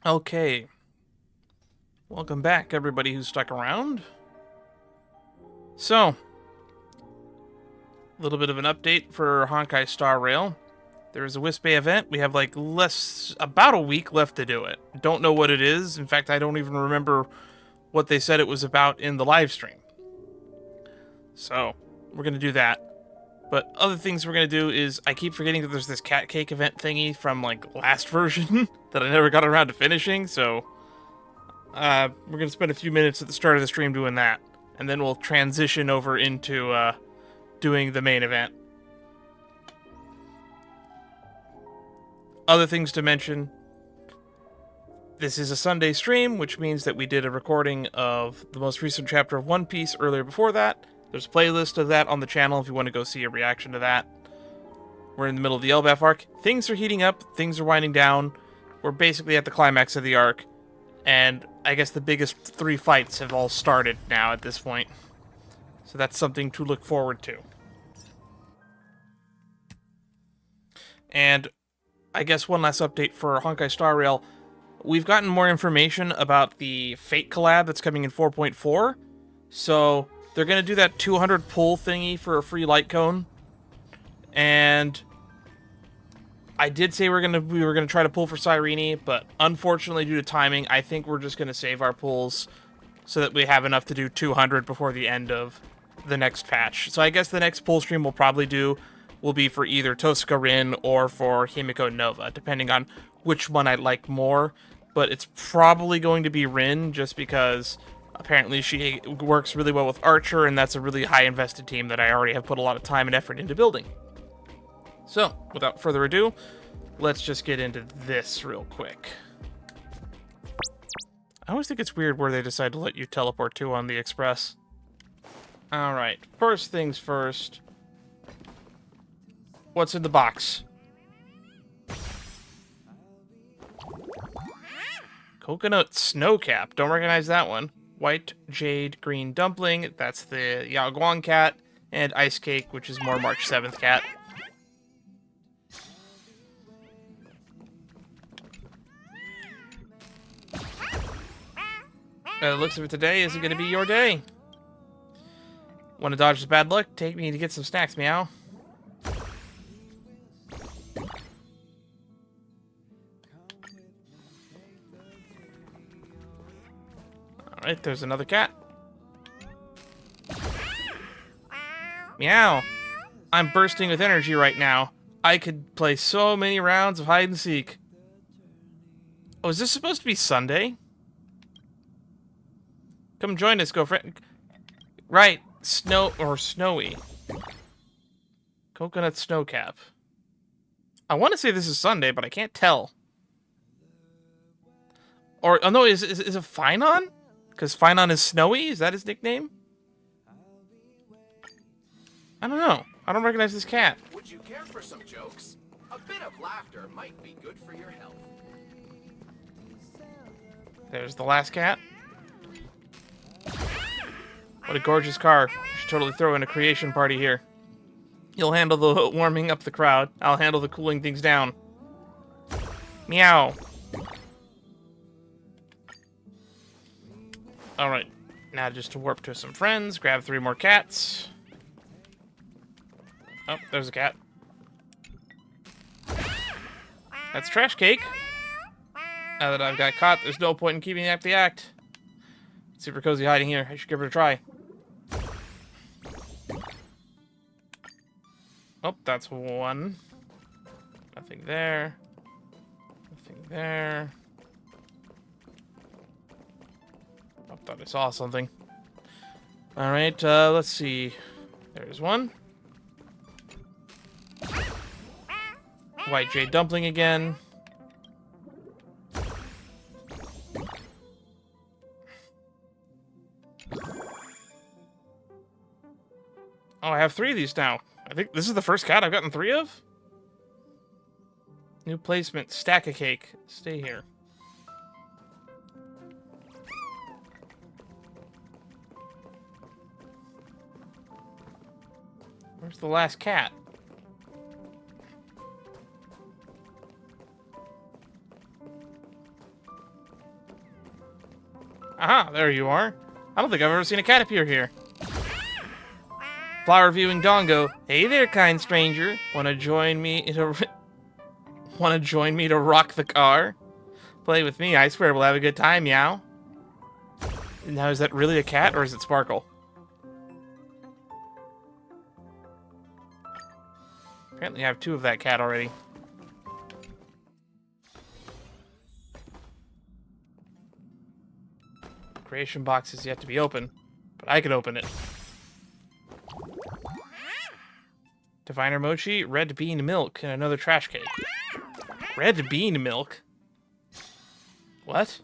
Okay, welcome back, everybody who's stuck around. So, a little bit of an update for Honkai Star Rail. There's a Wispae event. We have about a week left to do it. Don't know what it is. In fact, I don't even remember what they said it was about in the live stream. So, we're going to do that. But other things we're going to do is, I keep forgetting that there's this cat cake event thingy from, last version that I never got around to finishing, so we're going to spend a few minutes at the start of the stream doing that. And then we'll transition over into doing the main event. Other things to mention. This is a Sunday stream, which means that we did a recording of the most recent chapter of One Piece earlier before that. There's a playlist of that on the channel if you want to go see a reaction to that. We're in the middle of the Elbaf arc. Things are heating up. Things are winding down. We're basically at the climax of the arc. And I guess the biggest three fights have all started now at this point. So that's something to look forward to. And I guess one last update for Honkai Star Rail. We've gotten more information about the Fate collab that's coming in 4.4. So they're going to do that 200 pull thingy for a free light cone. And I did say we were gonna try to pull for Cyrene, but unfortunately due to timing, I think we're just going to save our pulls so that we have enough to do 200 before the end of the next patch. So I guess the next pull stream we'll probably do will be for either Tosca Rin or for Himiko Nova, depending on which one I like more. But it's probably going to be Rin, just because apparently she works really well with Archer, and that's a really high-invested team that I already have put a lot of time and effort into building. So, without further ado, let's just get into this real quick. I always think it's weird where they decide to let you teleport to on the Express. Alright, first things first. What's in the box? Coconut Snowcap. Don't recognize that one. White Jade Green Dumpling. That's the Yao Guang cat. And Ice Cake, which is more March 7th cat. By the looks of it, today isn't going to be your day. Want to dodge the bad luck? Take me to get some snacks, meow. Alright, there's another cat. Meow. I'm bursting with energy right now. I could play so many rounds of hide and seek. Oh, is this supposed to be Sunday? Come join us, go friend. Right, snow or snowy. Coconut Snowcap. I want to say this is Sunday, but I can't tell. Or, oh no, is it Finon? Because Finon is snowy? Is that his nickname? I don't know. I don't recognize this cat. Would you care for some jokes? A bit of laughter might be good for your health. There's the last cat. What a gorgeous car. Should totally throw in a creation party here. You'll handle the warming up the crowd. I'll handle the cooling things down. Meow. Alright. Now just to warp to some friends. Grab 3 more cats. Oh, there's a cat. That's Trash Cake. Now that I've got caught, there's no point in keeping up the act. Super cozy hiding here. I should give it a try. Oh, that's one. Nothing there. Nothing there. I thought I saw something. Alright, let's see. There's one. White Jade Dumpling again. Oh, I have 3 of these now. I think this is the first cat I've gotten 3 of? New placement. Stack a cake. Stay here. Where's the last cat? Aha, there you are. I don't think I've ever seen a cat appear here. Flower viewing Dongo. Hey there, kind stranger. Wanna join me to rock the car? Play with me, I swear we'll have a good time, meow. Now, is that really a cat, or is it Sparkle? Apparently I have 2 of that cat already. Creation box is yet to be open, but I can open it. Diviner Mochi, red bean milk, and another trash cake. Red bean milk? What?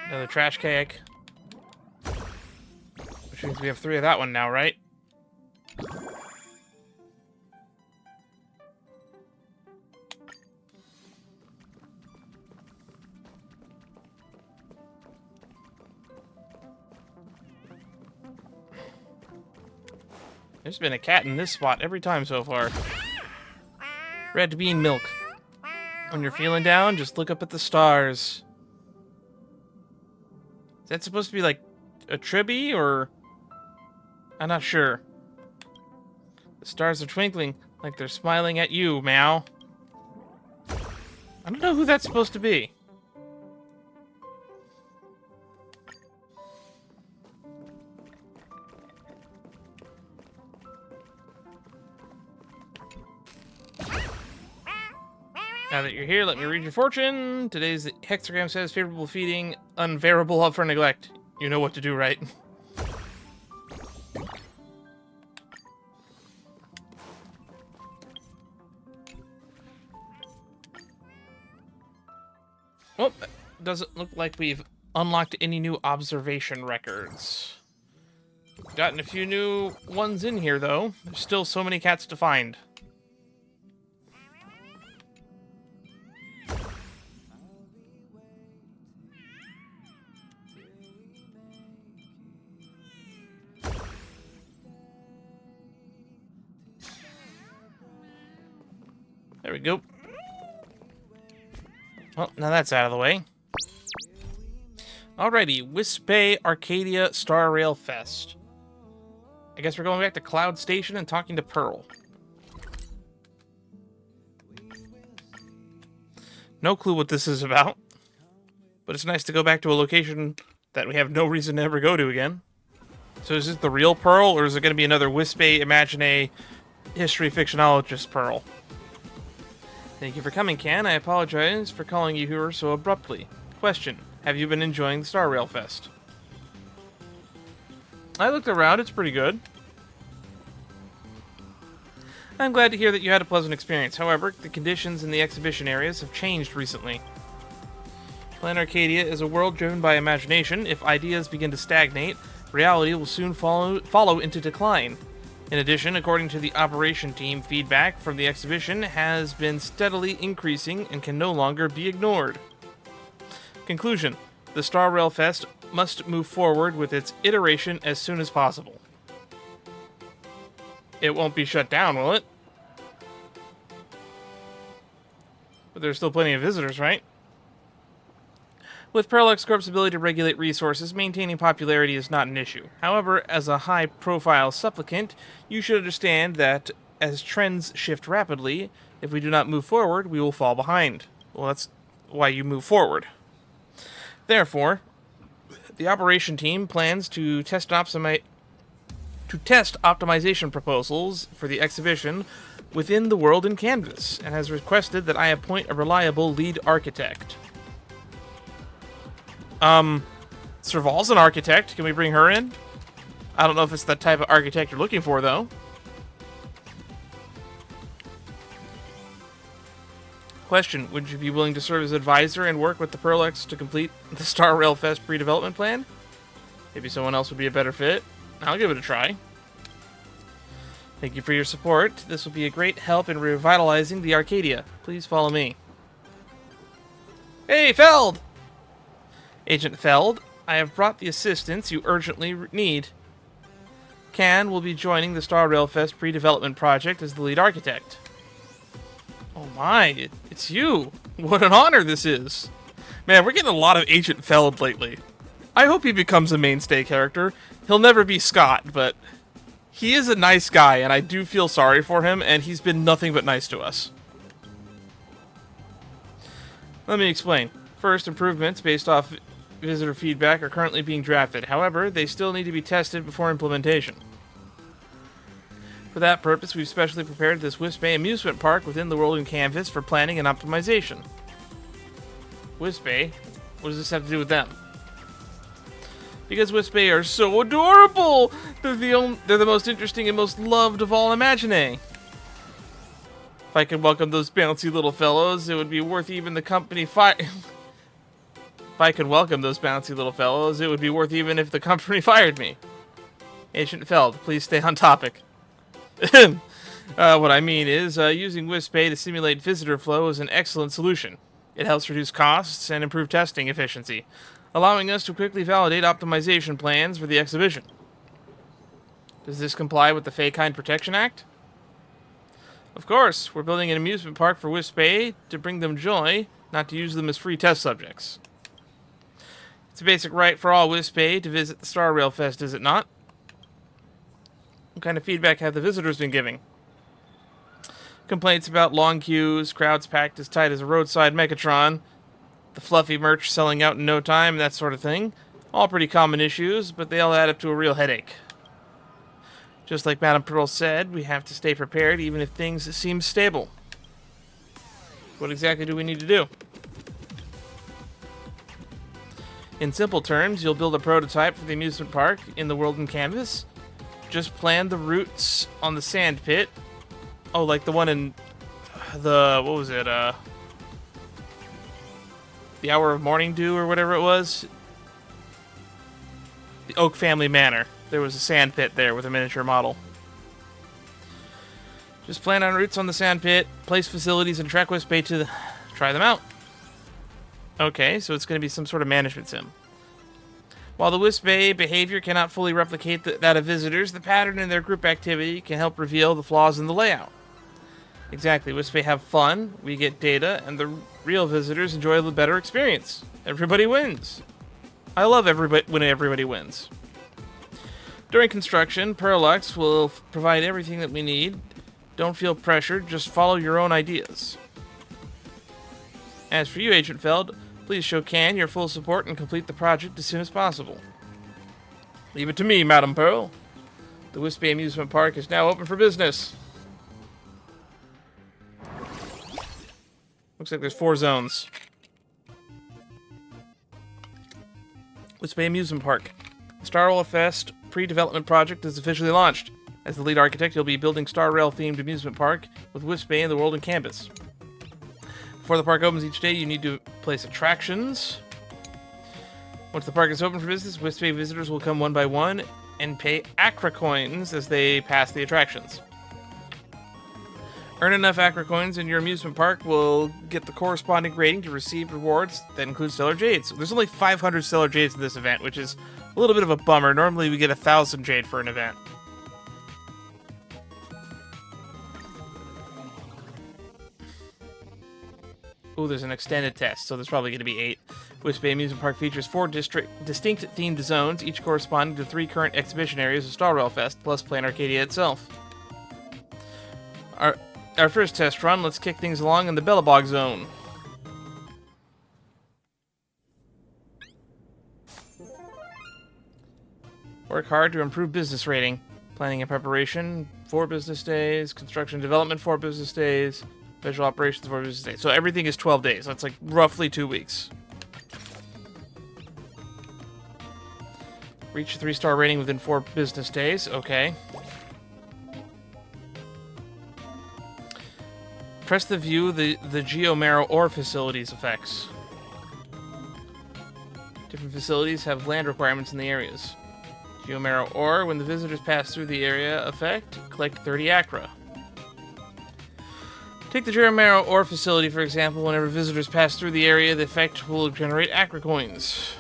Another trash cake. Which means we have 3 of that one now, right? There's been a cat in this spot every time so far. Red bean milk. When you're feeling down, just look up at the stars. Is that supposed to be like a tribute, or... I'm not sure. The stars are twinkling like they're smiling at you, meow. I don't know who that's supposed to be. Now that you're here, let me read your fortune. Today's hexagram says favorable feeding, unbearable love for neglect. You know what to do, right? Well, doesn't look like we've unlocked any new observation records. Gotten a few new ones in here, though. There's still so many cats to find. There we go. Well, now that's out of the way. Alrighty, Wispae Arcadia Star Rail Fest. I guess we're going back to Cloud Station and talking to Pearl. No clue what this is about, but it's nice to go back to a location that we have no reason to ever go to again. So is this the real Pearl, or is it going to be another Wispae Imagine history fictionologist Pearl? Thank you for coming, Can. I apologize for calling you here so abruptly. Question: have you been enjoying the Star Rail Fest? I looked around, it's pretty good. I'm glad to hear that you had a pleasant experience. However, the conditions in the exhibition areas have changed recently. Planarcadia is a world driven by imagination. If ideas begin to stagnate, reality will soon follow into decline. In addition, according to the operation team, feedback from the exhibition has been steadily increasing and can no longer be ignored. Conclusion: the Star Rail Fest must move forward with its iteration as soon as possible. It won't be shut down, will it? But there's still plenty of visitors, right? With Parallax Corp's ability to regulate resources, maintaining popularity is not an issue. However, as a high-profile supplicant, you should understand that as trends shift rapidly, if we do not move forward, we will fall behind. Well, that's why you move forward. Therefore, the operation team plans to test optimization proposals for the exhibition within the world in Canvas, and has requested that I appoint a reliable lead architect. Serval's an architect. Can we bring her in? I don't know if it's the type of architect you're looking for, though. Question: would you be willing to serve as advisor and work with the Parallax to complete the Star Rail Fest pre-development plan? Maybe someone else would be a better fit. I'll give it a try. Thank you for your support. This will be a great help in revitalizing the Arcadia. Please follow me. Hey, Feld! Agent Feld, I have brought the assistance you urgently need. Can will be joining the Star Rail Fest pre-development project as the lead architect. Oh my, it's you. What an honor this is. Man, we're getting a lot of Ancient Feld lately. I hope he becomes a mainstay character. He'll never be Scott, but he is a nice guy, and I do feel sorry for him, and he's been nothing but nice to us. Let me explain. First, improvements based off visitor feedback are currently being drafted. However, they still need to be tested before implementation. For that purpose, we've specially prepared this Wispae amusement park within the world in Canvas for planning and optimization. Wispae? What does this have to do with them? Because Wispae are so adorable! They're the most interesting and most loved of all Imaginae. If I could welcome those bouncy little fellows, it would be worth even the company If I could welcome those bouncy little fellows, it would be worth even if the company fired me. Ancient Feld, please stay on topic. What I mean is, using Wispae to simulate visitor flow is an excellent solution. It helps reduce costs and improve testing efficiency, allowing us to quickly validate optimization plans for the exhibition. Does this comply with the Feykind Protection Act? Of course, we're building an amusement park for Wispae to bring them joy, not to use them as free test subjects. It's a basic right for all Wispae to visit the Star Rail Fest, is it not? What kind of feedback have the visitors been giving? Complaints about long queues, crowds packed as tight as a roadside Mechatron, the fluffy merch selling out in no time, that sort of thing. All pretty common issues, but they all add up to a real headache. Just like Madame Pearl said, we have to stay prepared even if things seem stable. What exactly do we need to do? In simple terms, you'll build a prototype for the amusement park in the world in Canvas. Just plan the routes on the sand pit. Oh, like the one in the, what was it, the Hour of Morning Dew or whatever it was? The Oak Family Manor. There was a sand pit there with a miniature model. Just plan on routes on the sand pit, place facilities, and track Wispae to try them out. Okay, so it's going to be some sort of management sim. While the Wispae behavior cannot fully replicate that of visitors, the pattern in their group activity can help reveal the flaws in the layout. Exactly, Wispae have fun, we get data, and the real visitors enjoy the better experience. Everybody wins. I love when everybody wins. During construction, Parallax will provide everything that we need. Don't feel pressured, just follow your own ideas. As for you, Agent Feld, please show Can your full support and complete the project as soon as possible. Leave it to me, Madame Pearl. The Wispae Amusement Park is now open for business. Looks like there's 4 zones. Wispae Amusement Park. Star Rail Fest pre-development project is officially launched. As the lead architect, you'll be building Star Rail-themed amusement park with Wispae in the world in Canvas. Before the park opens each day, you need to place attractions. Once the park is open for business, Wispae visitors will come one by one and pay Acra coins as they pass the attractions. Earn enough Acra coins and your amusement park will get the corresponding rating to receive rewards that include Stellar Jades. So there's only 500 Stellar Jades in this event, which is a little bit of a bummer. Normally we get 1,000 Jade for an event. Ooh, there's an extended test, so there's probably going to be 8. Wispae Amusement Park features 4 distinct themed zones, each corresponding to 3 current exhibition areas of Star Rail Fest, plus Planarcadia itself. Our first test run, let's kick things along in the Belabog Zone. Work hard to improve business rating. Planning and preparation, 4 business days. Construction and development, 4 business days. Visual operations, 4 business days. So everything is 12 days. That's like roughly 2 weeks. Reach a 3-star rating within 4 business days. Okay. Press the view the Geomarrow ore facilities effects. Different facilities have land requirements in the areas. Geomarrow ore, when the visitors pass through the area effect, collect 30 Acra. Take the Geomarrow ore facility, for example. Whenever visitors pass through the area, the effect will generate Acra coins.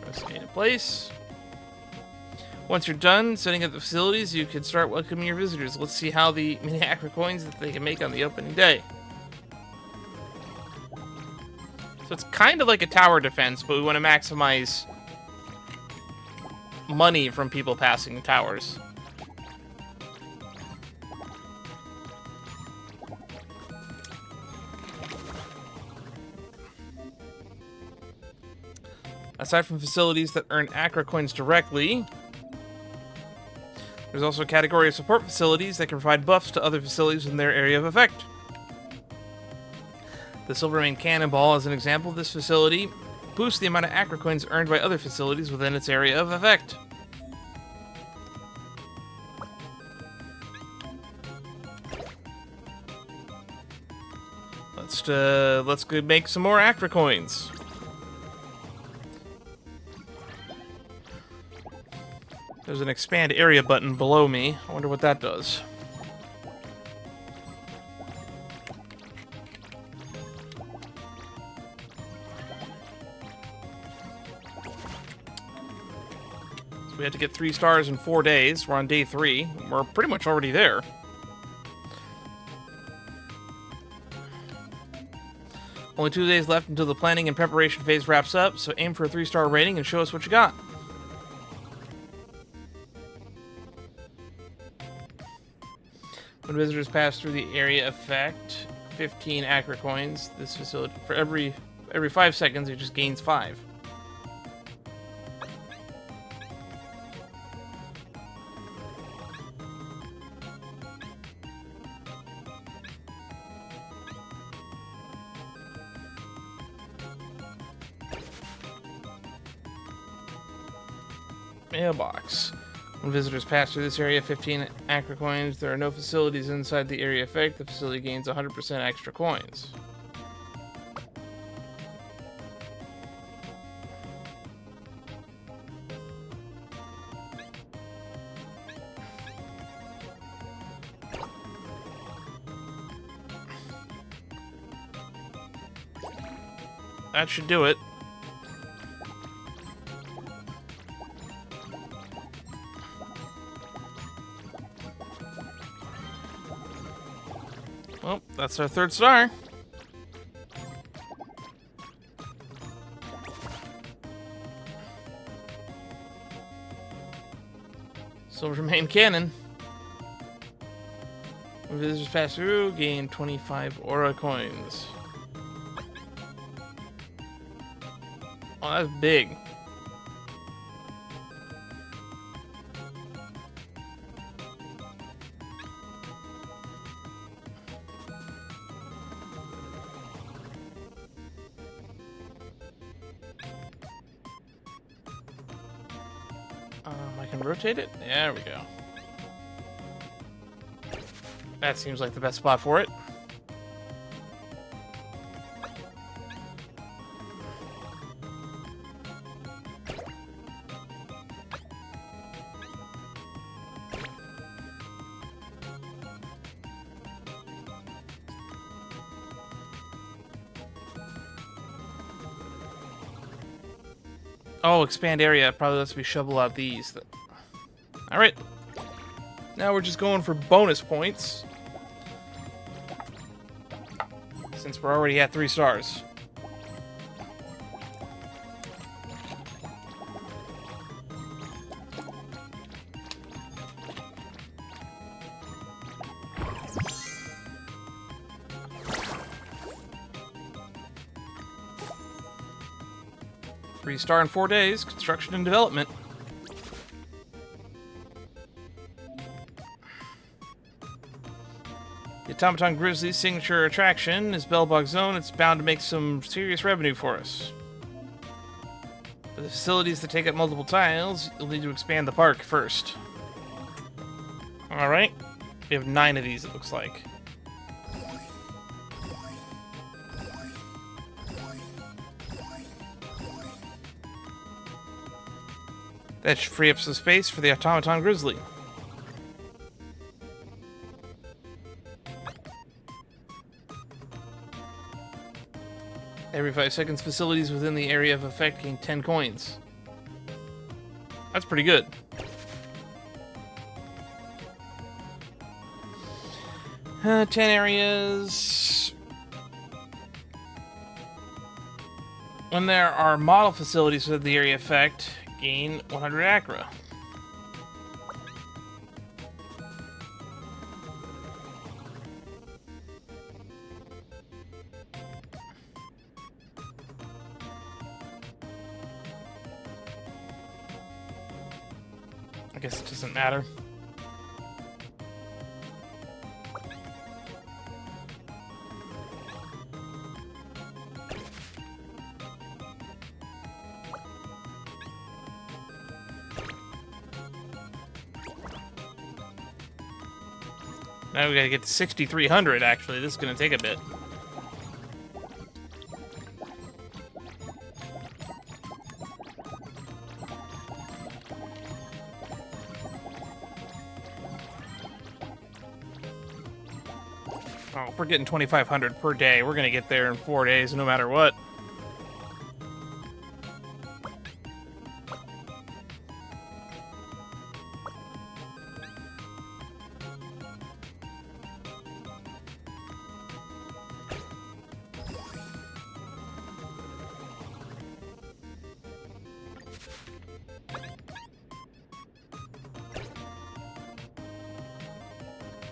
Press A to place. Once you're done setting up the facilities, you can start welcoming your visitors. Let's see how the many Acra coins that they can make on the opening day. So it's kind of like a tower defense, but we want to maximize money from people passing towers. Aside from facilities that earn Acra coins directly, there's also a category of support facilities that can provide buffs to other facilities in their area of effect. The Silvermane Cannonball is an example of this facility. Boosts the amount of Acra coins earned by other facilities within its area of effect. Let's go make some more Acra coins. There's an expand area button below me. I wonder what that does. So we had to get 3 stars in 4 days. We're on day 3. We're pretty much already there. Only 2 days left until the planning and preparation phase wraps up, so aim for a 3-star rating and show us what you got. When visitors pass through the area effect, 15 Acra coins. This facility, for every 5 seconds, it just gains 5. Mailbox. When visitors pass through this area, 15 Acra coins. There are no facilities inside the area effect. The facility gains 100% extra coins. That should do it. Well, that's our 3rd star. Silvermane Cannon. When visitors pass through, gain 25 aura coins. Oh, that's big. I can rotate it? There we go. That seems like the best spot for it. Oh, expand area probably lets me shovel out these. Alright. Now we're just going for bonus points. Since we're already at 3 stars. Star in 4 days, construction and development. The Automaton Grizzly's signature attraction is Belabog Zone. It's bound to make some serious revenue for us. For the facilities that take up multiple tiles, you'll need to expand the park first. Alright. We have 9 of these, it looks like. That should free up some space for the Automaton Grizzly. Every 5 seconds, facilities within the area of effect gain 10 coins. That's pretty good. 10 areas. When there are model facilities with the area effect, gain 100 Acra. I guess it doesn't matter. Now we gotta get to 6,300, actually. This is gonna take a bit. Oh, if we're getting 2,500 per day, we're gonna get there in 4 days, no matter what.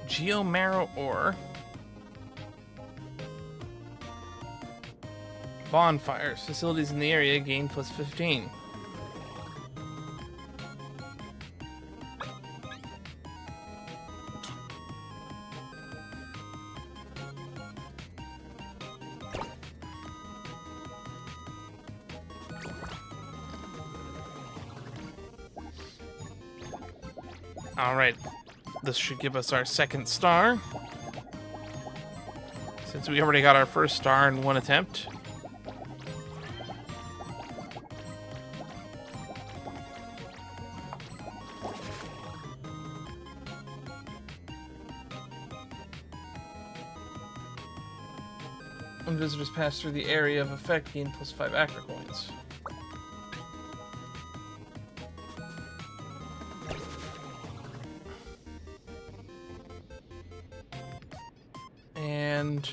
Geomarrow ore. Bonfires. Facilities in the area gain plus 15. Alright. This should give us our second star. Since we already got our first star in one attempt. When visitors pass through the area of effect, gain plus 5 Acra coins. And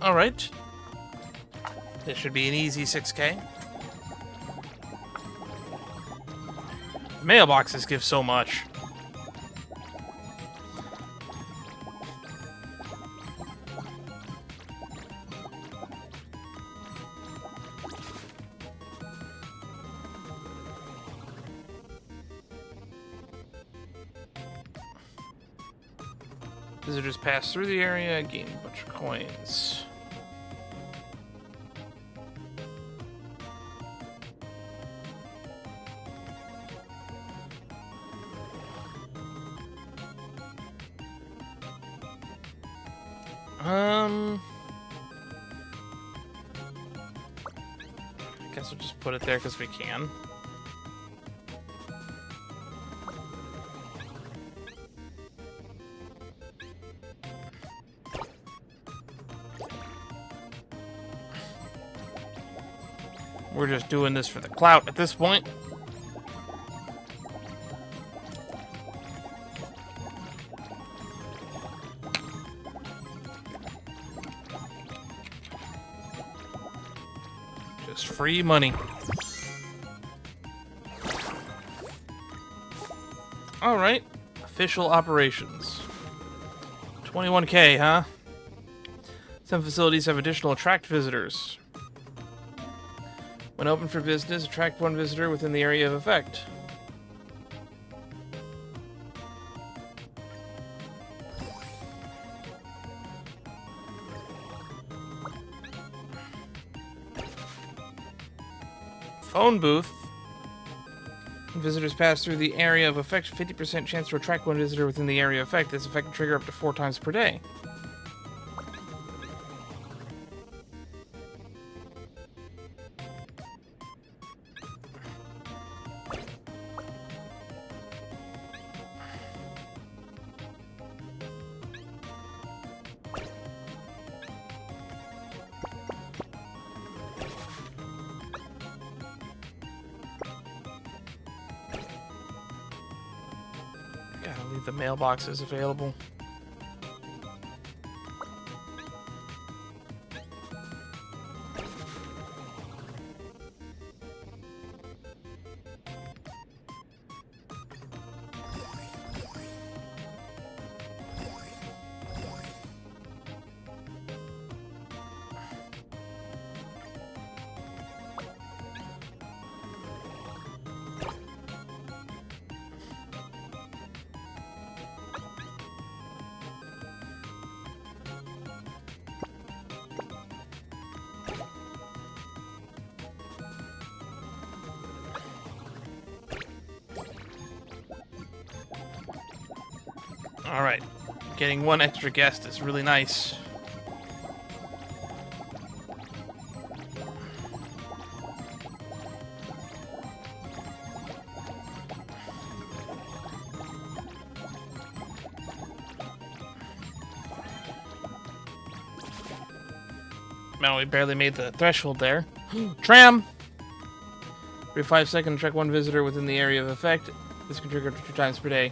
all right. This should be an easy 6K. Mailboxes give so much. Visitors pass through the area, gain a bunch of coins. Guess we'll just put it there because we can. We're just doing this for the clout at this point. Just free money. All right, official operations. 21K, huh? Some facilities have additional attract visitors. When open for business, attract one visitor within the area of effect. phone booth. When visitors pass through the area of effect, 50% chance to attract one visitor within the area of effect. This effect can trigger up to 4 times per day. Gotta leave the mailboxes available. Alright, getting one extra guest is really nice. Man, we barely made the threshold there. Tram! Every 5 seconds, track one visitor within the area of effect. This can trigger 2 times per day.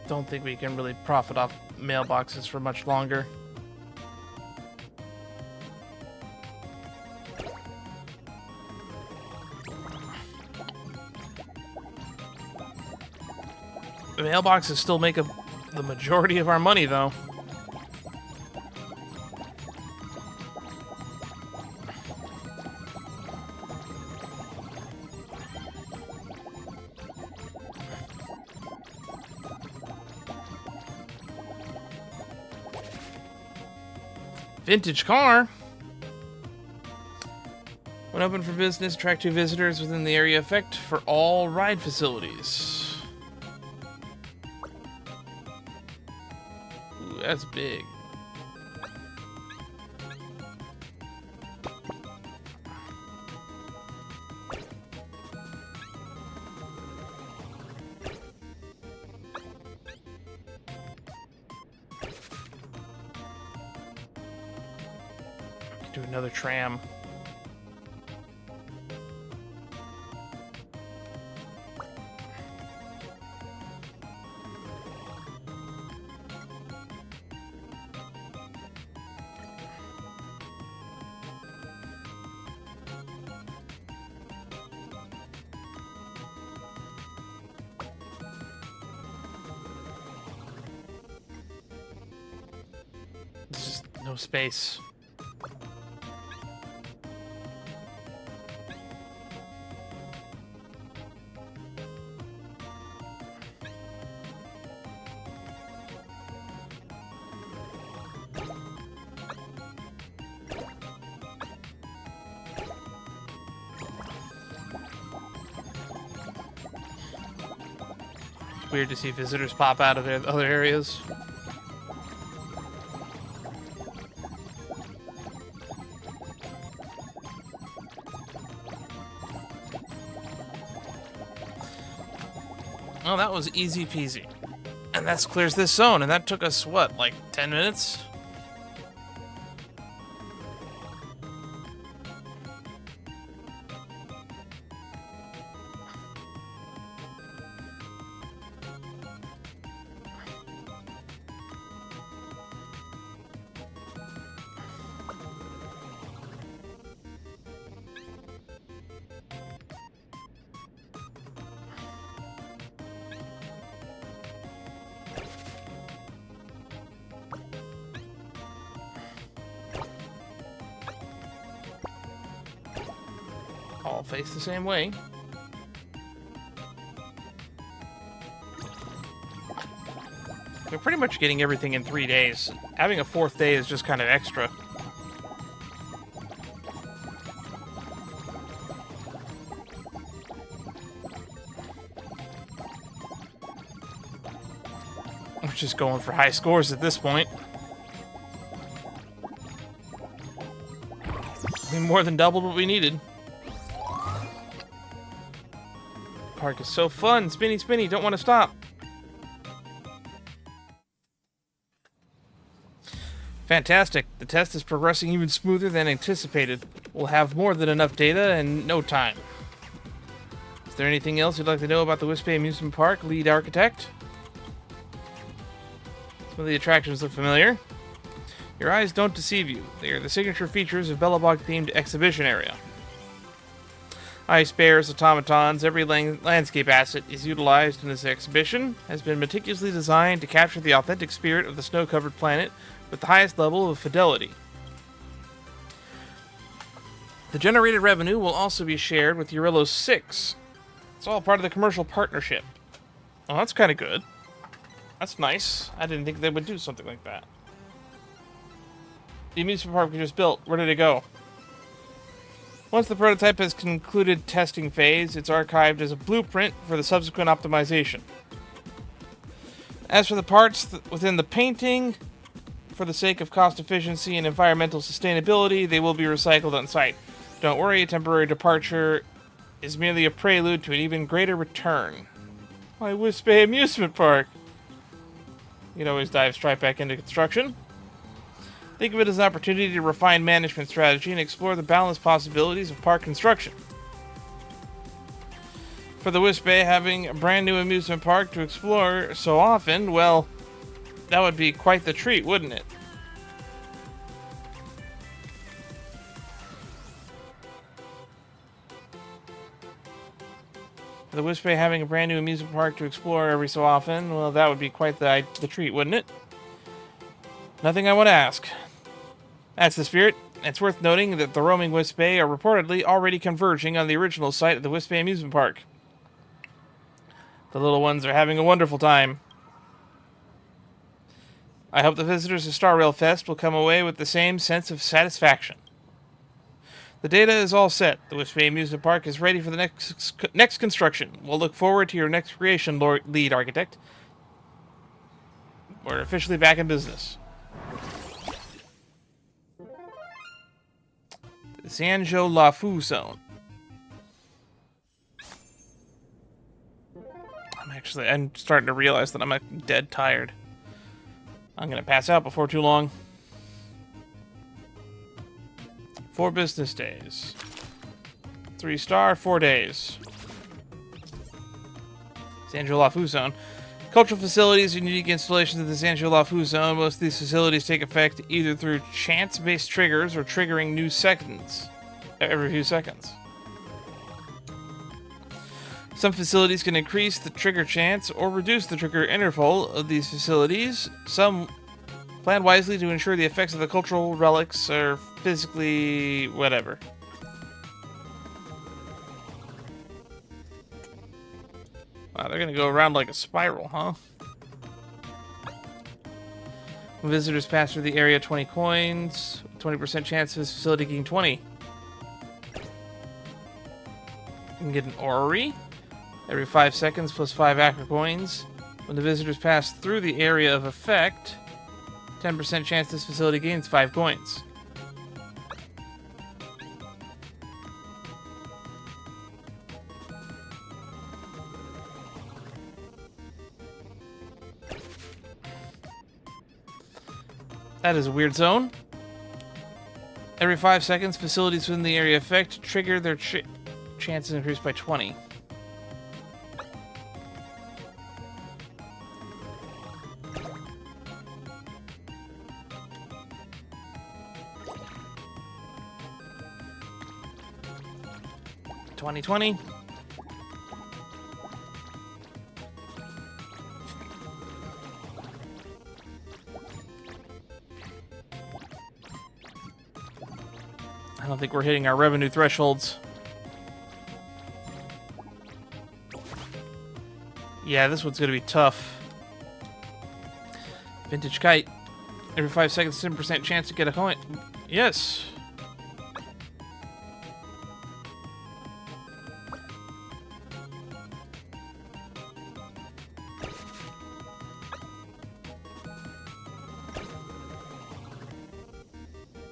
Don't think we can really profit off mailboxes for much longer. The mailboxes still make up the majority of our money, though. Vintage car. When open for business, attract 2 visitors within the area effect for all ride facilities. Ooh, that's big. Do another tram. There's just no space. Weird to see visitors pop out of other areas. Well, that was easy peasy. And that clears this zone, and that took us, what, like 10 minutes? all face the same way. We're pretty much getting everything in 3 days. Having a 4th day is just kind of extra. We're just going for high scores at this point. We more than doubled what we needed. Park is so fun. Spinny, spinny, don't want to stop. Fantastic. The test is progressing even smoother than anticipated. We'll have more than enough data in no time. Is there anything else you'd like to know about the Wispae Amusement Park, lead architect? Some of the attractions look familiar. Your eyes don't deceive you. They are the signature features of Belabog-themed exhibition area. Ice bears, automatons, every landscape asset is utilized in this exhibition has been meticulously designed to capture the authentic spirit of the snow-covered planet with the highest level of fidelity. The generated revenue will also be shared with Eurillos 6. It's all part of the commercial partnership. Oh, that's kind of good. That's nice. I didn't think they would do something like that. The amusement park we just built, where did it go? Once the prototype has concluded testing phase, it's archived as a blueprint for the subsequent optimization. As for the parts within the painting, for the sake of cost efficiency and environmental sustainability, they will be recycled on site. Don't worry, a temporary departure is merely a prelude to an even greater return. My Wispae amusement park! You can always dive straight back into construction. Think of it as an opportunity to refine management strategy and explore the balanced possibilities of park construction. For the Wispae, having a brand new amusement park to explore so often, well, that would be quite the treat, wouldn't it? For the Wispae, having a brand new amusement park to explore every so often, well, that would be quite the treat, wouldn't it? Nothing I want to ask. That's the spirit. It's worth noting that the roaming Wispae are reportedly already converging on the original site of the Wispae amusement park. The little ones are having a wonderful time. I hope the visitors to Star Rail Fest will come away with the same sense of satisfaction. The data is all set. The Wispae amusement park is ready for the next construction. We'll look forward to your next creation, lead architect. We're officially back in business. The Xianzhou Luofu Zone. I'm starting to realize that I'm dead tired. I'm gonna pass out before too long. 4 business days. 3 star, 4 days. Xianzhou Luofu Zone. Cultural facilities and unique installations of the Xianzhou Luofu Zone. Most of these facilities take effect either through chance-based triggers or triggering new seconds every few seconds. Some facilities can increase the trigger chance or reduce the trigger interval of these facilities. Some plan wisely to ensure the effects of the cultural relics are physically whatever. Wow, they're gonna go around like a spiral, huh? When visitors pass through the area, 20 coins. 20% chance of this facility getting 20. You can get an orrery every 5 seconds plus 5 acre coins. When the visitors pass through the area of effect, 10% chance this facility gains 5 coins. That is a weird zone. Every 5 seconds, facilities within the area effect trigger their chances increased by 20. $20. I don't think we're hitting our revenue thresholds. Yeah, this one's gonna be tough. Vintage kite. Every 5 seconds, 7% chance to get a coin. Yes.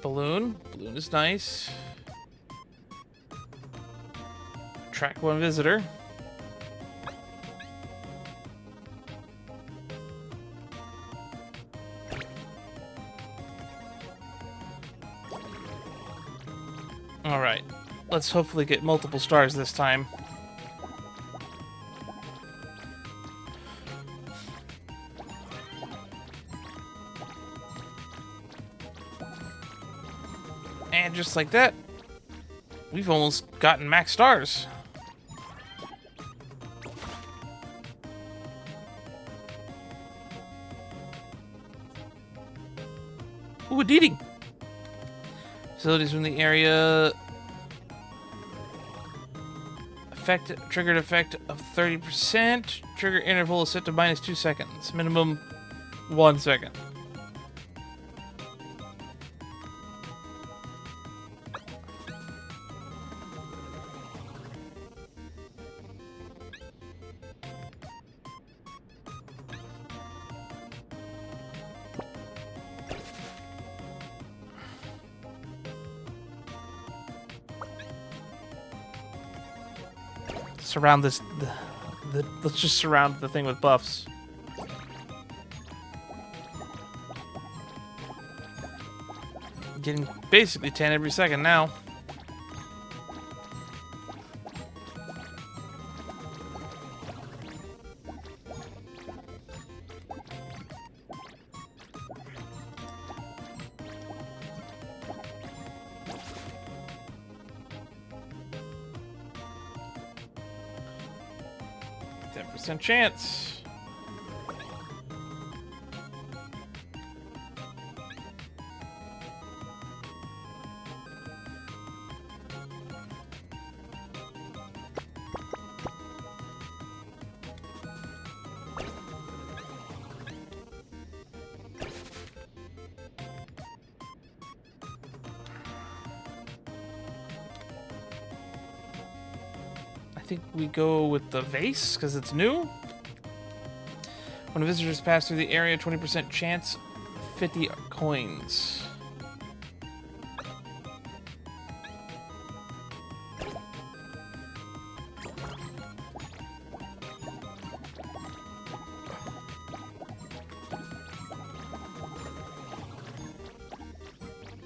Balloon. Balloon is nice. Track 1 visitor. Alright. Let's hopefully get multiple stars this time. And just like that, we've almost gotten max stars. Ooh, a Deeding. Facilities from the area. Triggered effect of 30%. Trigger interval is set to -2 seconds. Minimum 1 second. Surround this. Let's just surround the thing with buffs. Getting basically 10 every second now. Chance. I think we go with the vase because it's new. When visitors pass through the area, 20% chance, 50 coins.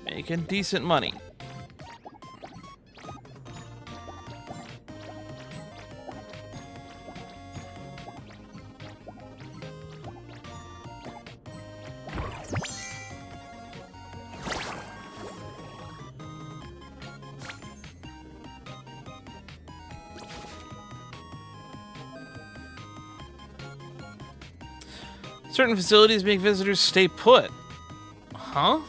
Making decent money. Certain facilities make visitors stay put. Huh?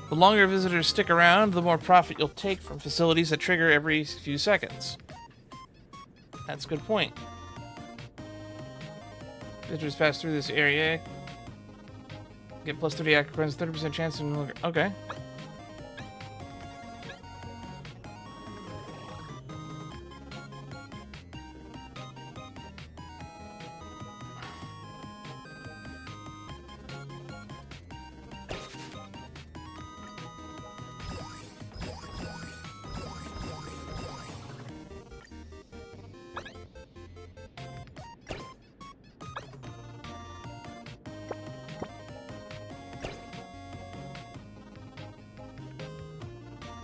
The longer visitors stick around, the more profit you'll take from facilities that trigger every few seconds. That's a good point. Visitors pass through this area. Get plus 30 active coins, 30% chance in longer. Okay.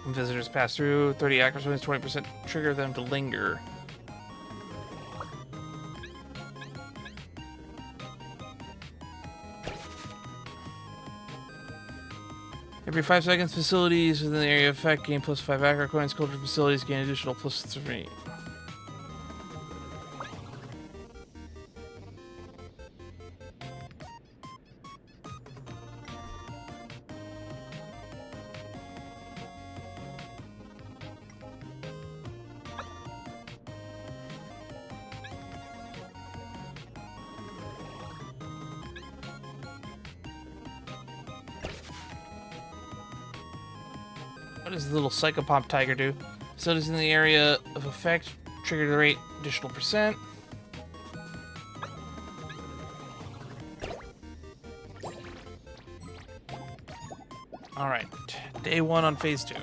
When visitors pass through, 30 active coins, 20% trigger them to linger. Every 5 seconds, facilities within the area of effect gain plus 5 acro coins. Culture facilities gain additional plus 3. What does the little Psychopomp Tiger do? Facilities in the area of effect trigger the rate additional percent. Alright, day 1 on phase 2.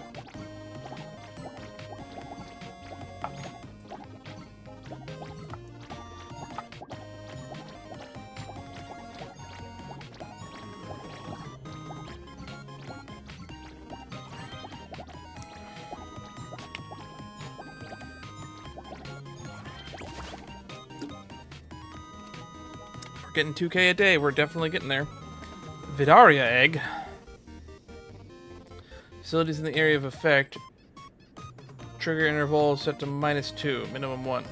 We're getting 2K a day, we're definitely getting there. Vidaria egg. Facilities in the area of effect. Trigger interval set to -2, minimum 1.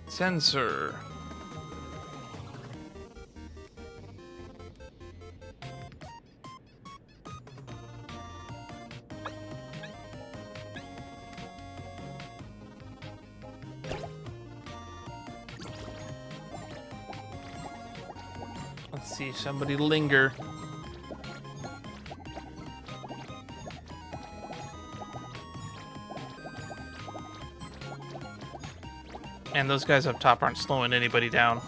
Sensor. Let's see, somebody linger. And those guys up top aren't slowing anybody down.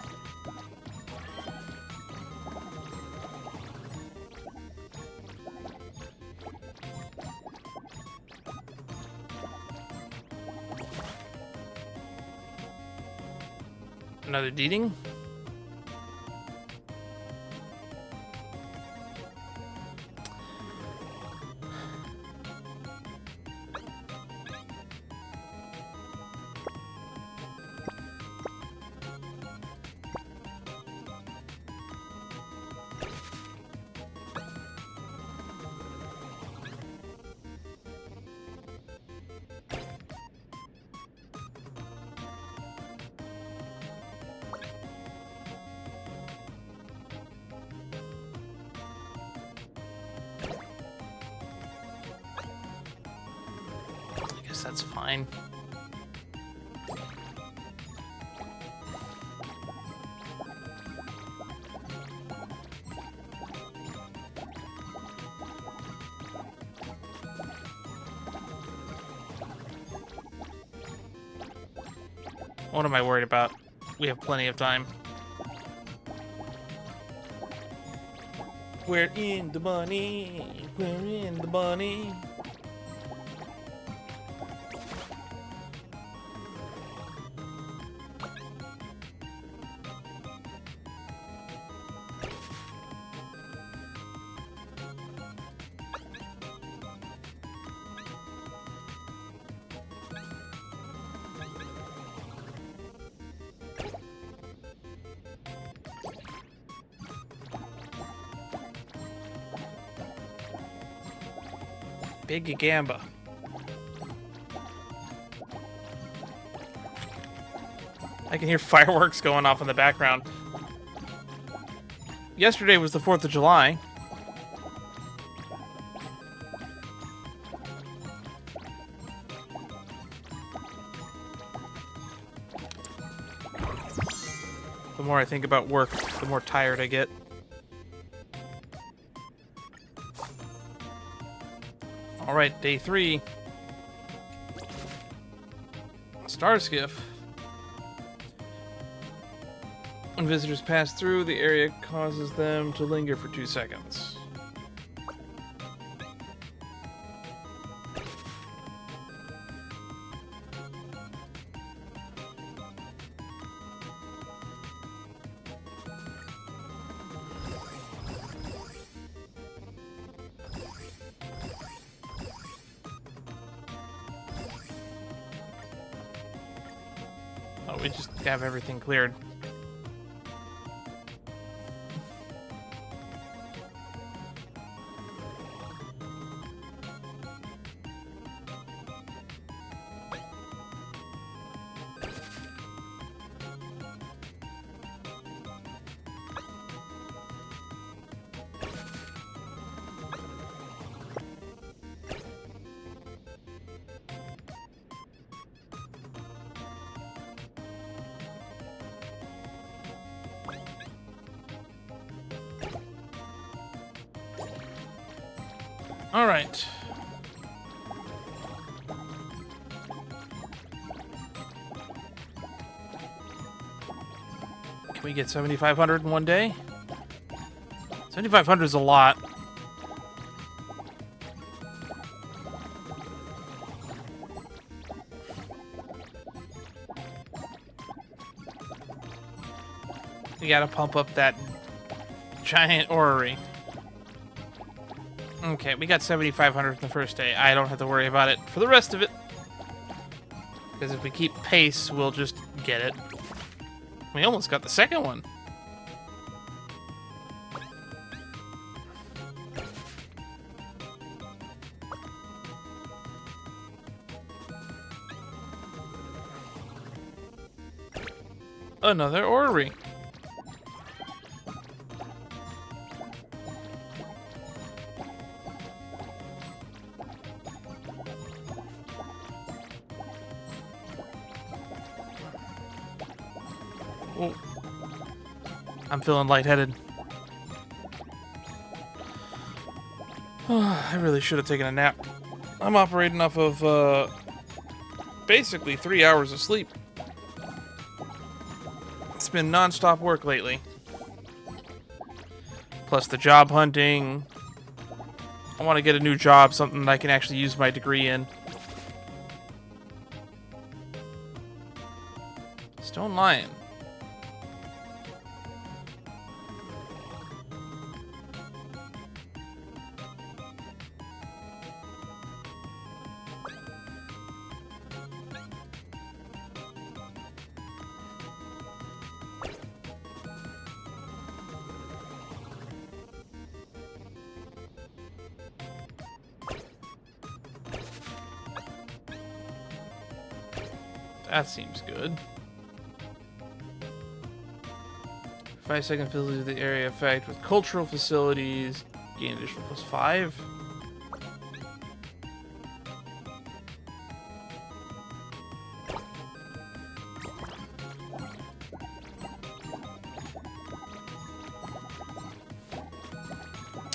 Another deeding. That's fine. What am I worried about? We have plenty of time. We're in the money. We're in the money. Big Gamba. I can hear fireworks going off in the background. Yesterday was the 4th of July. The more I think about work, the more tired I get. Alright, day 3. Star Skiff. When visitors pass through, the area causes them to linger for 2 seconds. Oh, we just have everything cleared. All right. Can we get 7,500 in one day? 7,500 is a lot. We gotta pump up that giant orrery. Okay, we got 7,500 in the first day. I don't have to worry about it for the rest of it. Because if we keep pace, we'll just get it. We almost got the second one. Another orrery. Oh. I'm feeling lightheaded. I really should have taken a nap. I'm operating off of basically 3 hours of sleep. It's been non-stop work lately. Plus the job hunting. I want to get a new job, something that I can actually use my degree in. Stone Lion. That seems good. 5-second facility of the area effect with cultural facilities. Gain additional +5.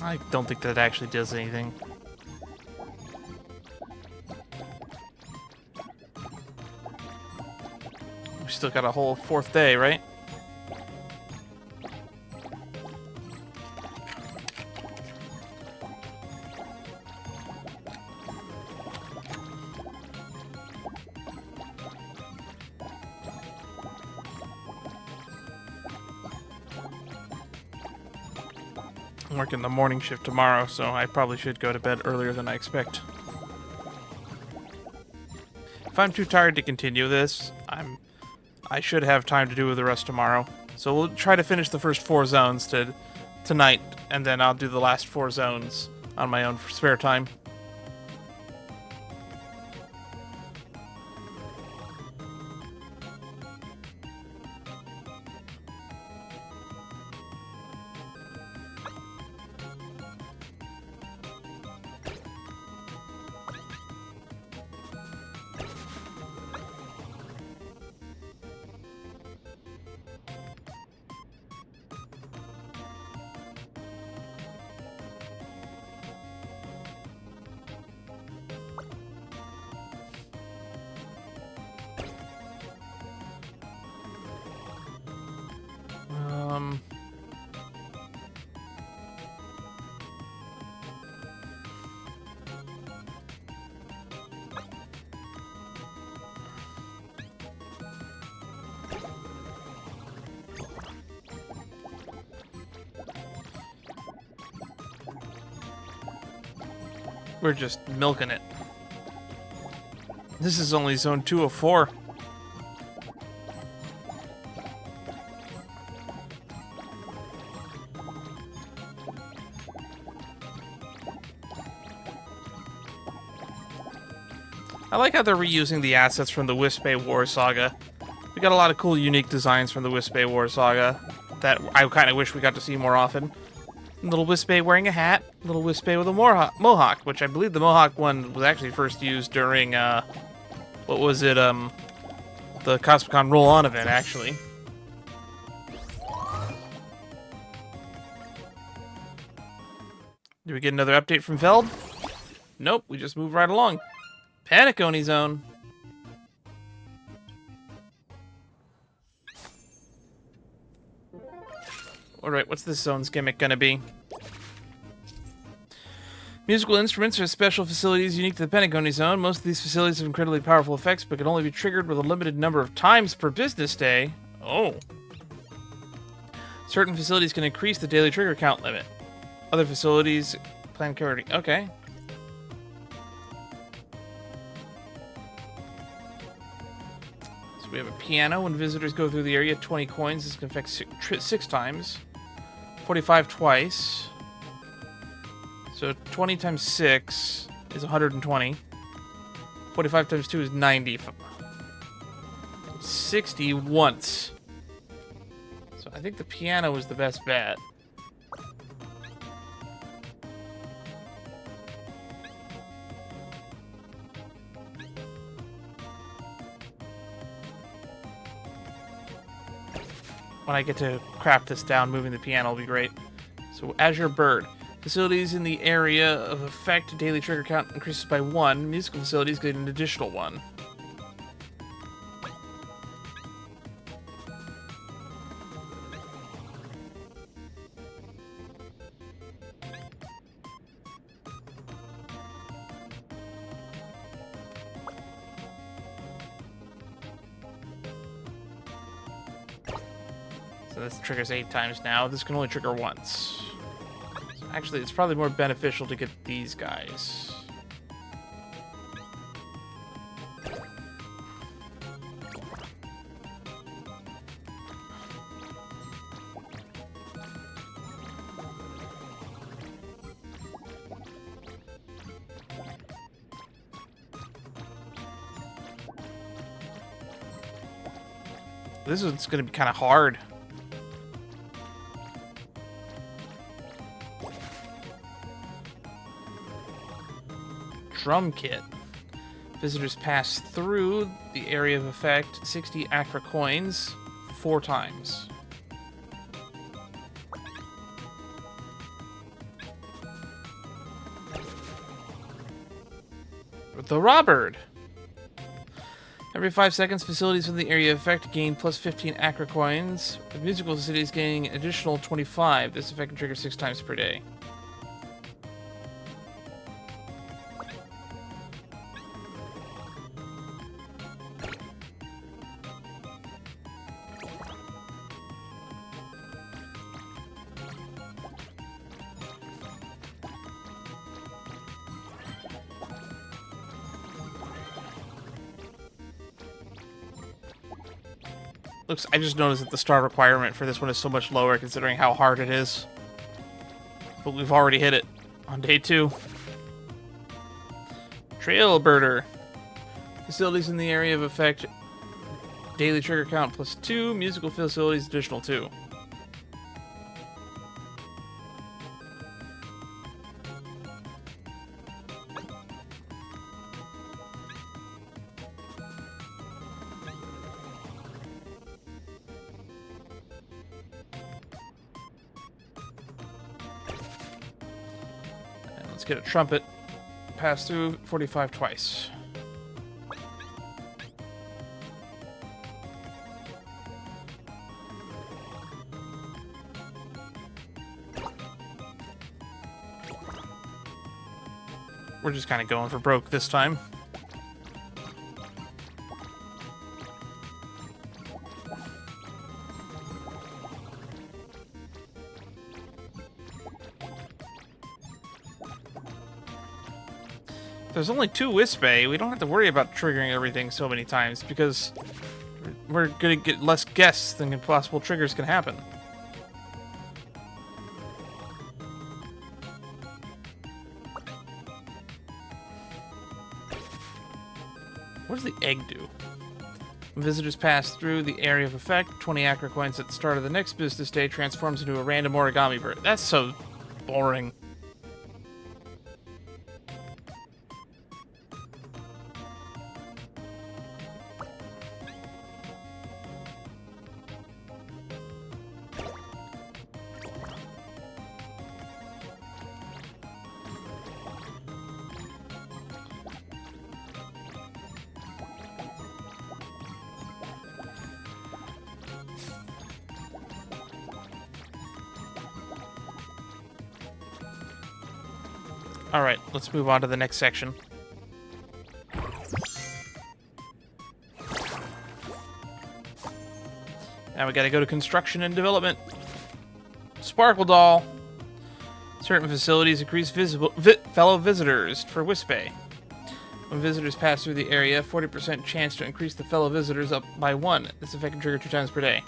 I don't think that actually does anything. We still got a whole 4th day, right? I'm working the morning shift tomorrow, so I probably should go to bed earlier than I expect. If I'm too tired to continue this, I should have time to do the rest tomorrow. So we'll try to finish the first 4 zones tonight, and then I'll do the last 4 zones on my own spare time. We're just milking it. This is only zone 2 of 4. I like how they're reusing the assets from the Wispae War Saga. We got a lot of cool, unique designs from the Wispae War Saga that I kind of wish we got to see more often. Little Wispae wearing a hat, little Wispae with a mohawk, which I believe the mohawk one was actually first used during, what was it, the Cosmicon Roll-On event, actually. Did we get another update from Feld? Nope, we just moved right along. Penacony Zone. Alright, what's this zone's gimmick gonna be? Musical instruments are special facilities unique to the Penacony Zone. Most of these facilities have incredibly powerful effects, but can only be triggered with a limited number of times per business day. Oh. Certain facilities can increase the daily trigger count limit. Other facilities... Planarcadia. Okay. So we have a piano. When visitors go through the area, 20 coins. This can affect 6 times. 45 twice. So 20 times 6 is 120. 45 times 2 is 90. 60 once. So I think the piano is the best bet. When I get to craft this down, moving the piano will be great. So Azure Bird. Facilities in the area of effect daily trigger count increases by 1. Musical facilities get an additional 1. So this triggers 8 times now. This can only trigger once. So actually, it's probably more beneficial to get these guys. This one's going to be kind of hard. Drum kit. Visitors pass through the area of effect 60 Acra coins 4 times. The Robert. Every 5 seconds, facilities in the area of effect gain plus 15 Acra coins. The musical facilities gaining an additional 25. This effect can trigger 6 times per day. Looks, I just noticed that the star requirement for this one is so much lower considering how hard it is. But we've already hit it on day 2. Trail Birder. Facilities in the area of effect. Daily trigger count plus 2. Musical facilities additional 2. Let's get a trumpet. Pass through 45 twice. We're just kind of going for broke this time. If there's only 2 Wispae, we don't have to worry about triggering everything so many times because we're gonna get less guests than possible triggers can happen. What does the egg do? When visitors pass through the area of effect, 20 Acra coins at the start of the next business day transforms into a random origami bird. That's so boring. Alright, let's move on to the next section. Now we gotta go to construction and development. Sparkle Doll. Certain facilities increase fellow visitors for Wispae. When visitors pass through the area, 40% chance to increase the fellow visitors up by 1. This effect can trigger 2 times per day.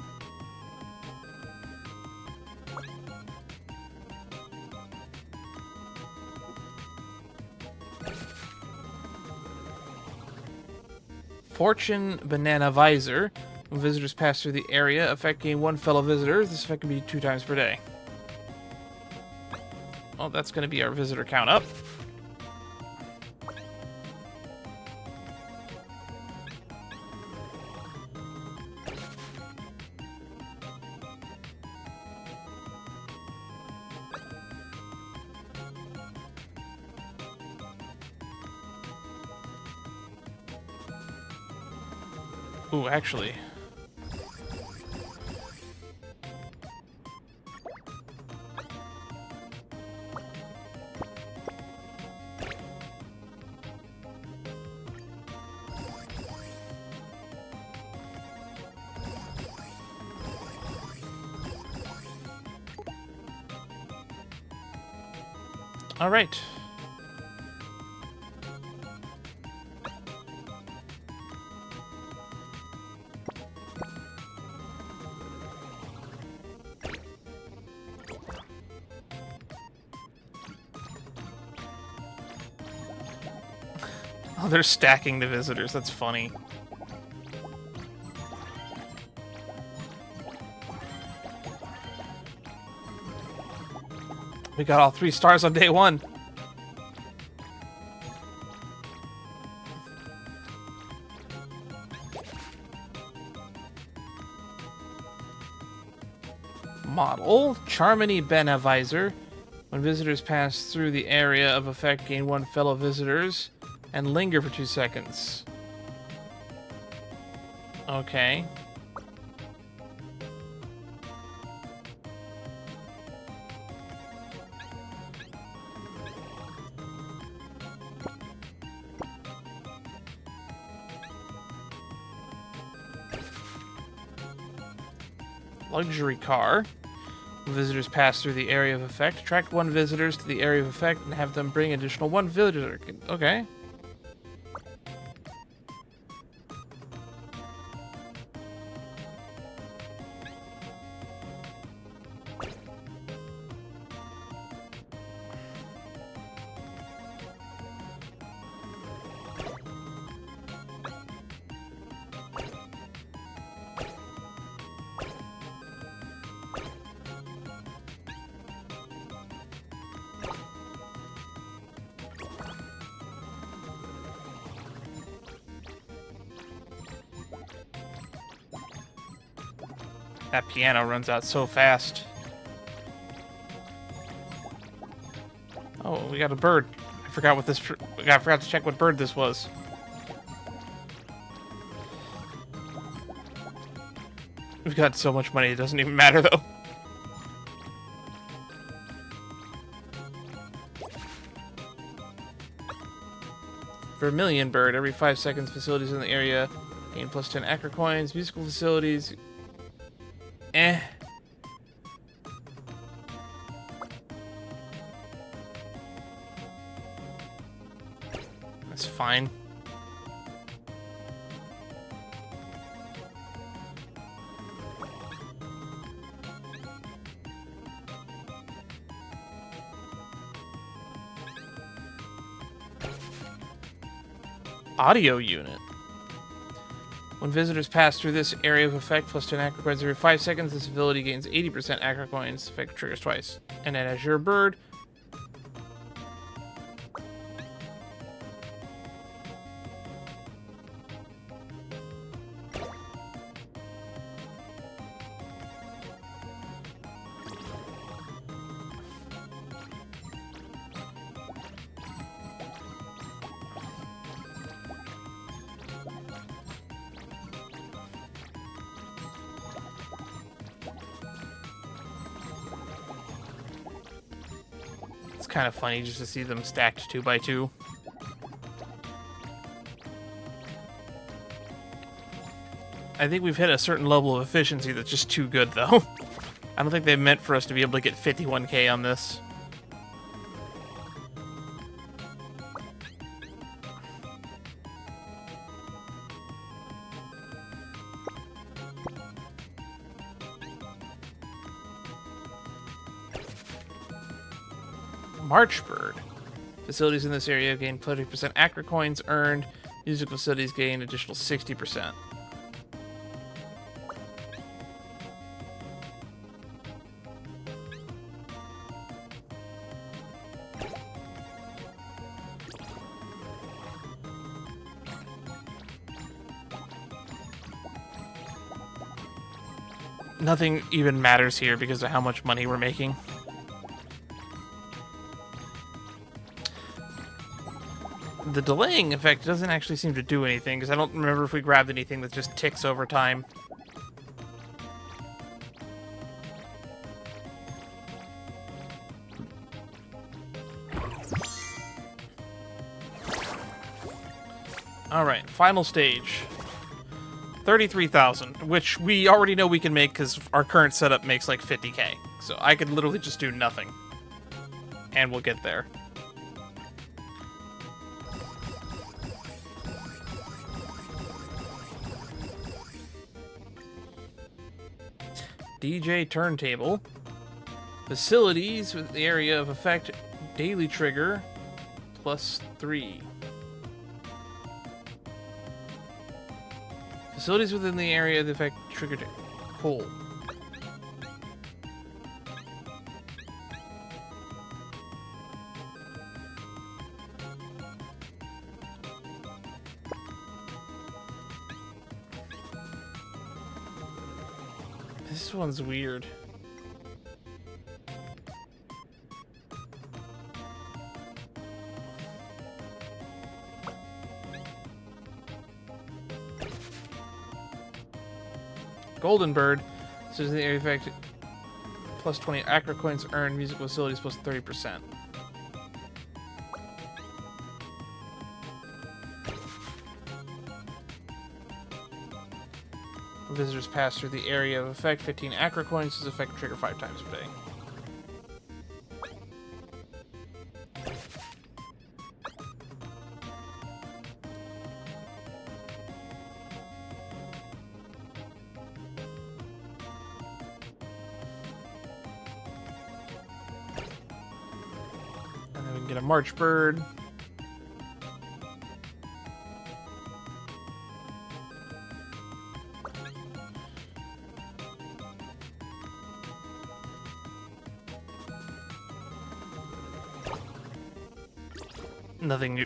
Fortune Banana Visor. When visitors pass through the area, effect gain 1 fellow visitor. This effect can be 2 times per day. Oh, that's going to be our visitor count up. Ooh, actually. All right. Oh, they're stacking the visitors. That's funny. We got all 3 stars on day 1. Model, Charmony Benavisor. When visitors pass through the area of effect, gain 1 fellow visitors and linger for 2 seconds. Okay. Luxury car. When visitors pass through the area of effect, attract 1 visitors to the area of effect and have them bring additional 1 visitor. Okay. That piano runs out so fast. Oh, we got a bird. I forgot what this. I forgot to check what bird this was. We've got so much money, it doesn't even matter though. Vermilion bird. Every 5 seconds, facilities in the area gain plus 10 acre coins. Musical facilities. Eh. That's fine. Audio unit. When visitors pass through this area of effect, plus 10 acro coins every 5 seconds, this ability gains 80% acro coins. Effect triggers twice. And then as your bird. kind of funny just to see them stacked 2 by 2. I think we've hit a certain level of efficiency that's just too good, though. I don't think they meant for us to be able to get 51k on this. Marchbird. Facilities in this area gain 30% Acra coins earned. Music facilities gain additional 60%. Nothing even matters here because of how much money we're making. The delaying effect doesn't actually seem to do anything, because I don't remember if we grabbed anything that just ticks over time. Alright, final stage. 33,000, which we already know we can make because our current setup makes like 50k. So I could literally just do nothing. And we'll get there. DJ turntable. Facilities with the area of effect daily trigger +3. Facilities within the area of the effect triggered coal. This one's weird. Golden Bird. So the area effect +20 Acra coins earned. Music facilities +30%. Visitors pass through the area of effect. 15 Acra coins. This effect trigger 5 times per day. And then we can get a March Bird.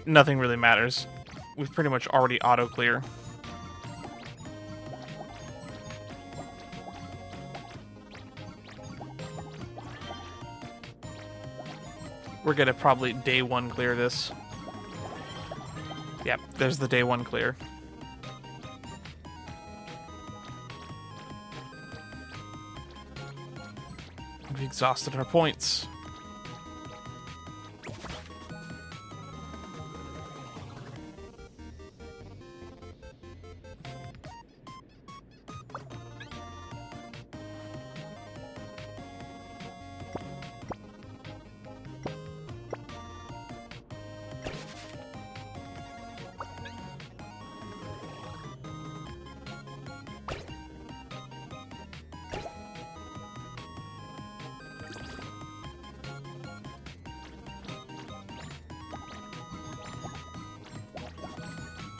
Nothing really matters. We've pretty much already auto clear. We're gonna probably day 1 clear this. Yep, there's the day 1 clear. We've exhausted our points.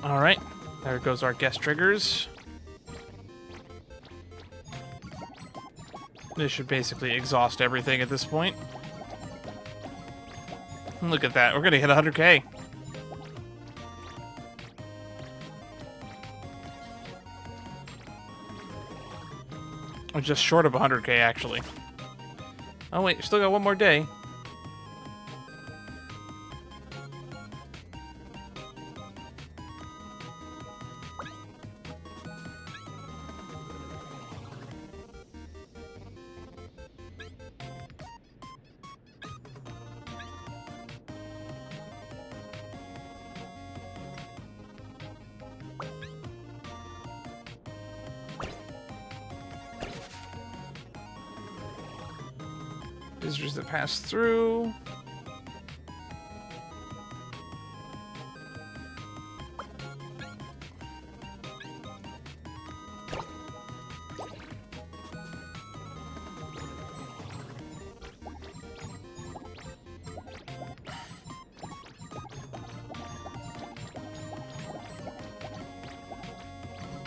Alright, there goes our guest triggers. This should basically exhaust everything at this point. Look at that, we're gonna hit 100k. We're just short of 100k actually. Oh wait, still got one more day. Visitors that pass through.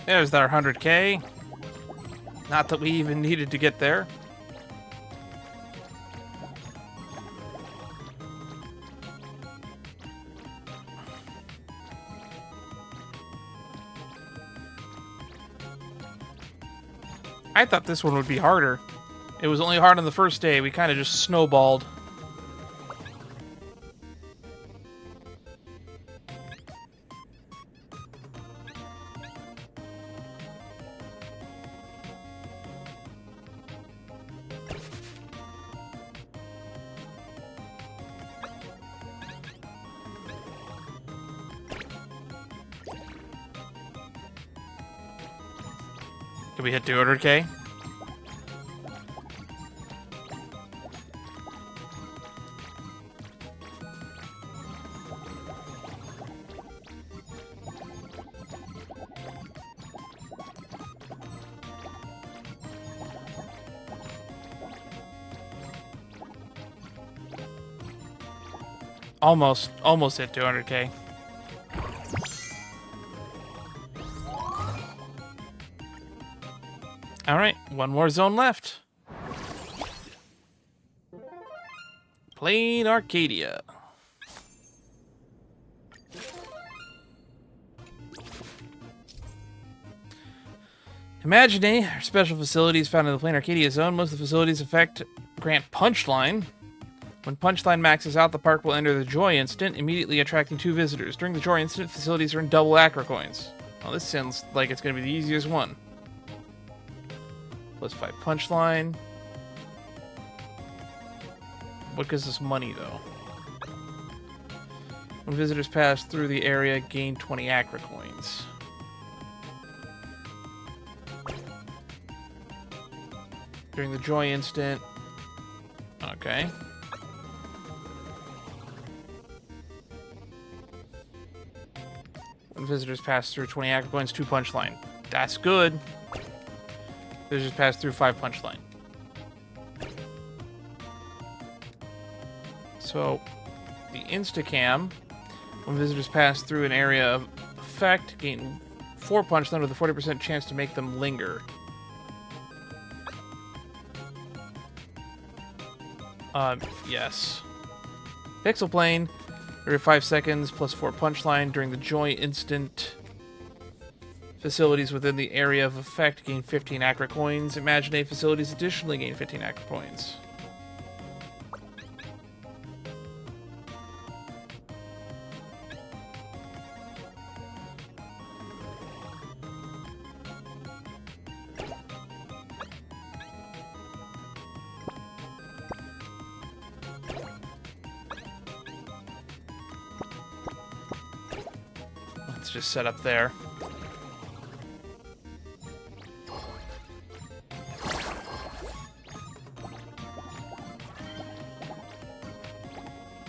There's our 100K. Not that we even needed to get there. I thought this one would be harder. It was only hard on the first day. We kind of just snowballed. Can we hit 200K? Almost hit 200K. All right, one more zone left. Planarcadia. Imagine special facilities found in the Planarcadia Zone. Most of the facilities grant punchline. When punchline maxes out, the park will enter the Joy Instant, immediately attracting 2 visitors. During the Joy Instant, facilities earn double Acro coins. Well, this sounds like it's going to be the easiest one. +5 punchline. What gives us money, though? When visitors pass through the area, gain 20 Acro coins. During the Joy Instant. Okay. When visitors pass through 20 Acro coins, 2 punchline. That's good. Visitors pass through 5 punchline. So, the Instacam, when visitors pass through an area of effect, gain 4 punchline with a 40% chance to make them linger. Yes. Pixel Plane, every 5 seconds, +4 punchline. During the Joy Instant, facilities within the area of effect gain 15 Acro coins. Imagine facilities additionally gain 15 Acro coins. Let's just set up there.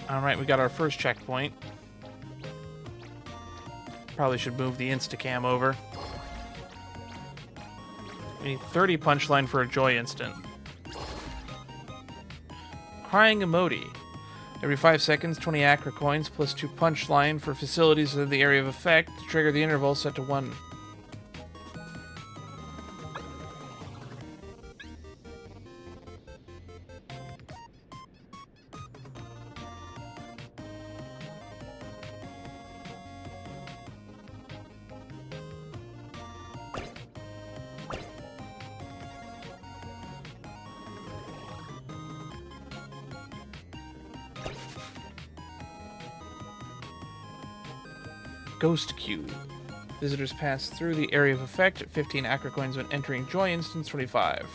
Alright, we got our first checkpoint. Probably should move the Instacam over. We need 30 punchline for a Joy Instant. Crying emoji. Every 5 seconds, 20 Acro coins +2 punchline for facilities in the area of effect to trigger the interval set to 1. Ghost Cube. Visitors pass through the area of effect at 15 Acro coins when entering Joy Instance 25.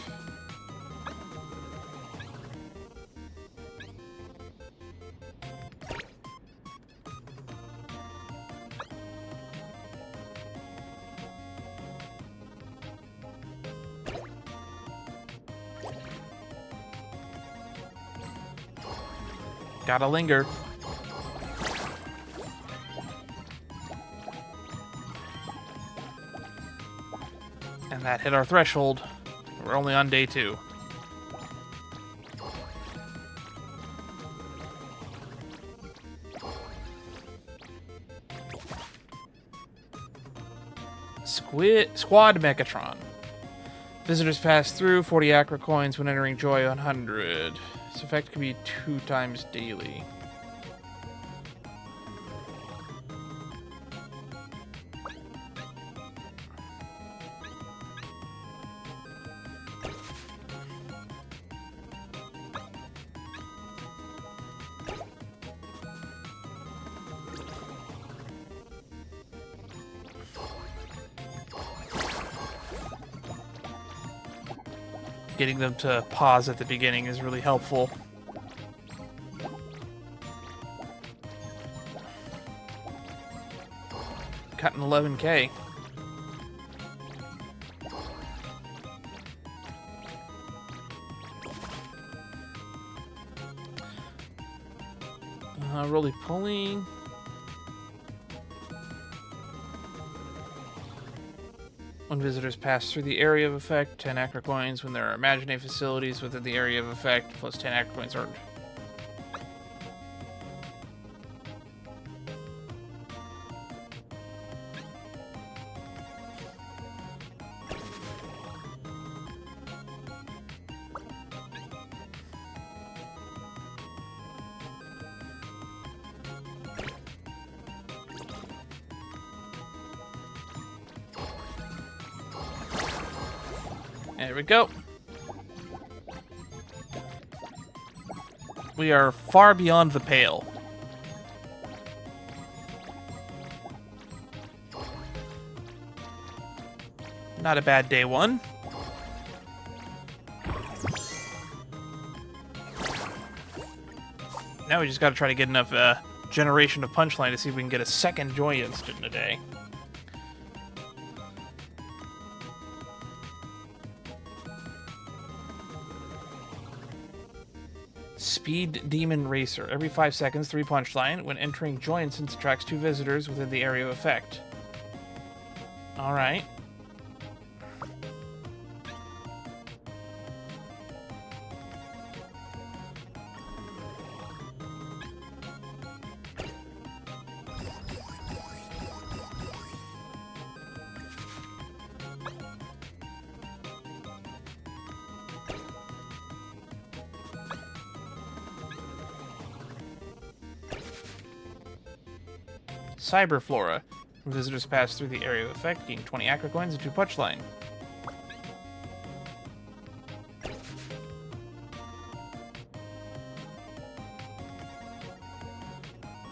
Gotta linger. And that hit our threshold. We're only on day 2. Squad Mechatron. Visitors pass through 40 Acra coins when entering Joy 100. This effect can be 2 times daily. Getting them to pause at the beginning is really helpful. Cutting 11K. Roly poly. When visitors pass through the area of effect, 10 Acra coins. When there are imaginary facilities within the area of effect, plus 10 Acra coins earned. There we go. We are far beyond the pale. Not a bad day 1. Now we just gotta try to get enough generation of punchline to see if we can get a second Joy Instant in a day. Speed Demon Racer. Every 5 seconds, 3 punchline. When entering Joy Instant, attracts 2 visitors within the area of effect. Alright. Cyberflora. When visitors pass through the area of effect, gain 20 Acra coins and 2 punchline.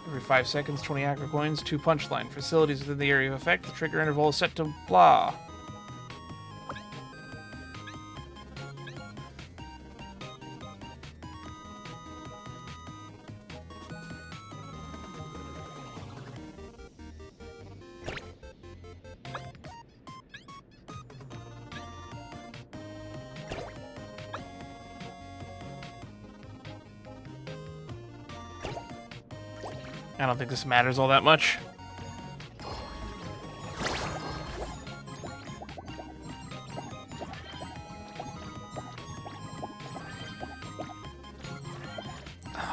Every 5 seconds, 20 Acra coins, 2 punchline. Facilities within the area of effect, the trigger interval is set to blah. I don't think this matters all that much.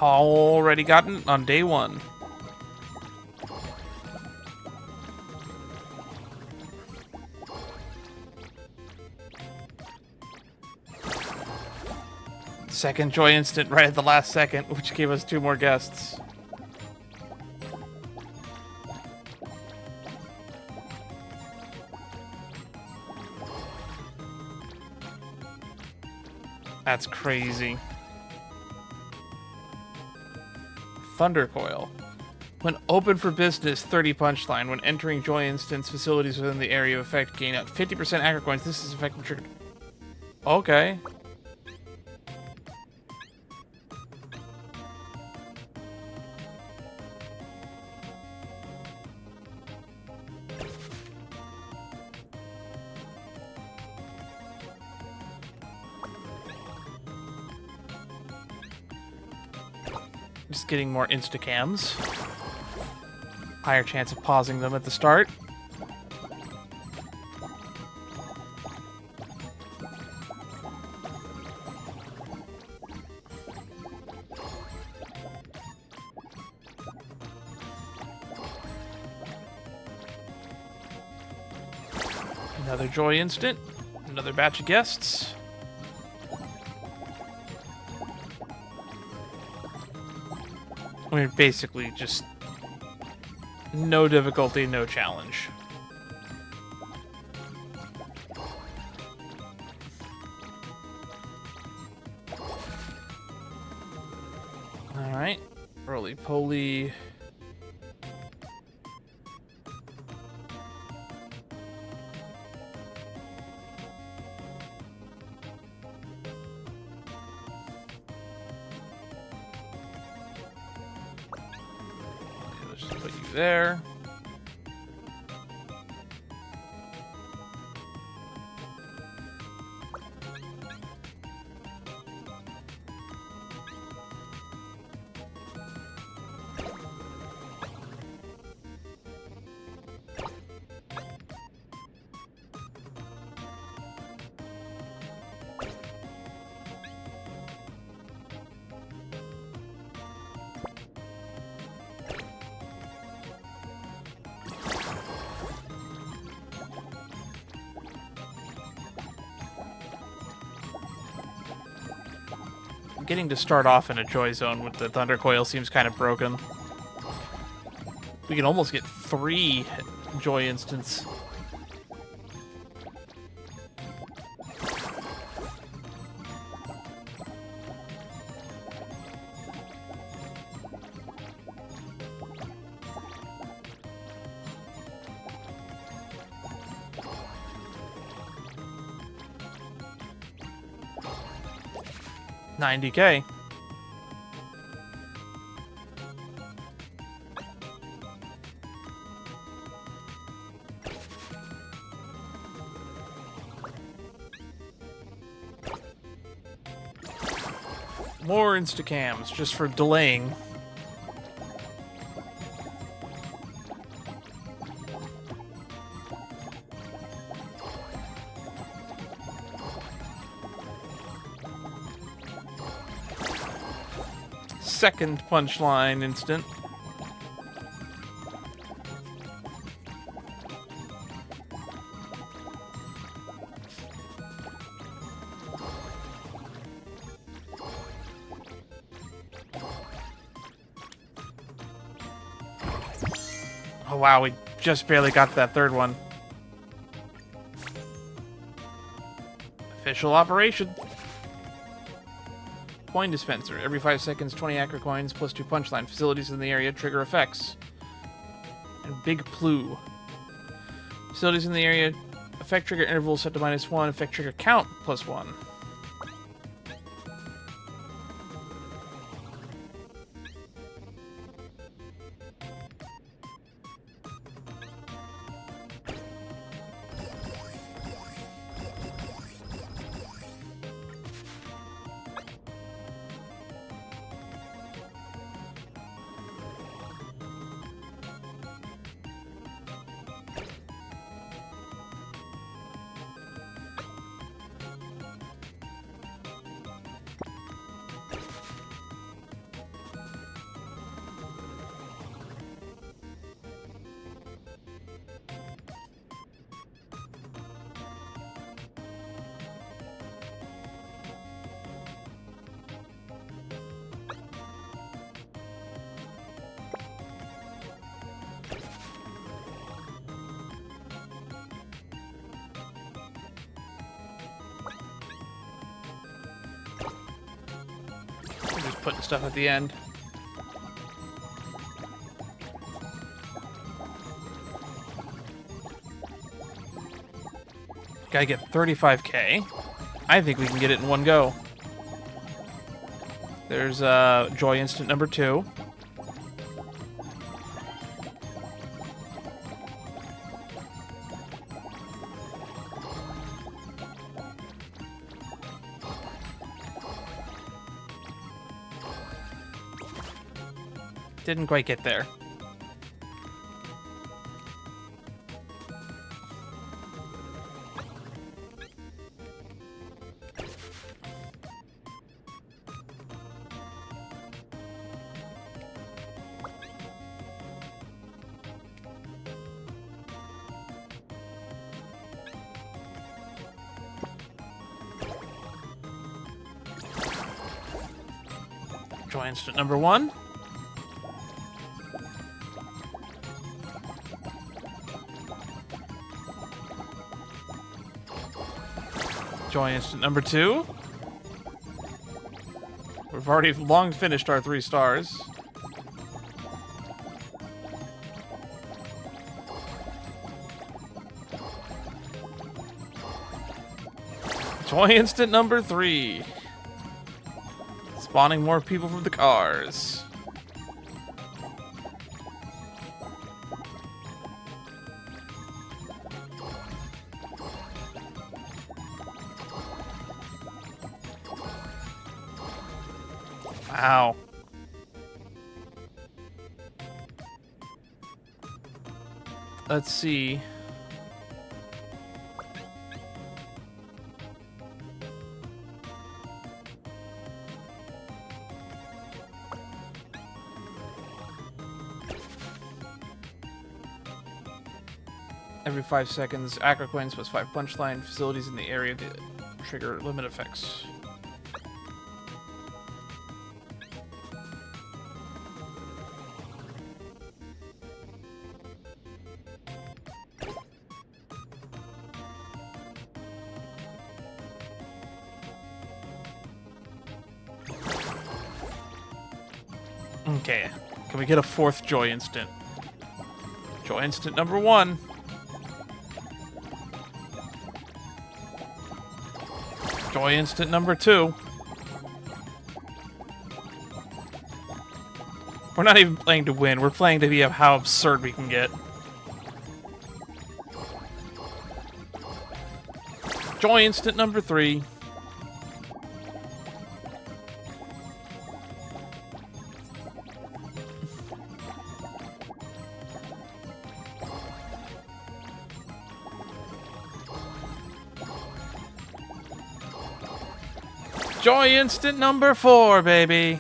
Already gotten on day 1. Second Joy Instant right at the last second, which gave us 2 more guests. That's crazy. Thundercoil. When open for business, 30 punchline. When entering Joy Instance facilities within the area of effect, gain out 50% Acra coins. This is effective triggered. Okay. Just getting more insta-cams. Higher chance of pausing them at the start. Another Joy Instant. Another batch of guests. I mean, basically just no difficulty, no challenge. Alright. Roly-poly. Let's just put you there. Getting to start off in a Joy Zone with the Thunder Coil seems kind of broken. We can almost get 3 Joy Instants. $90K. More instacams just for delaying. Second punchline instant. Oh wow, we just barely got that third one. Official operation. Coin dispenser. Every 5 seconds, 20 Acro coins plus 2 punchline. Facilities in the area trigger effects. And Big Plu. Facilities in the area effect trigger interval set to -1. Effect trigger count +1. I'm just putting stuff at the end. Gotta get 35K. I think we can get it in one go. There's Joy Instant number 2. Didn't quite get there. Joy instant number 1. Joy instant number 2. We've already long finished our 3 stars. Joy instant number 3. Spawning more people from the cars. Wow. Let's see. Every 5 seconds, Acro coins plus 5 punchline facilities in the area that trigger limit effects. Okay, can we get a 4th Joy Instant? Joy Instant number 1. Joy Instant number 2. We're not even playing to win, we're playing to be how absurd we can get. Joy Instant number 3. Joy instant number 4, baby.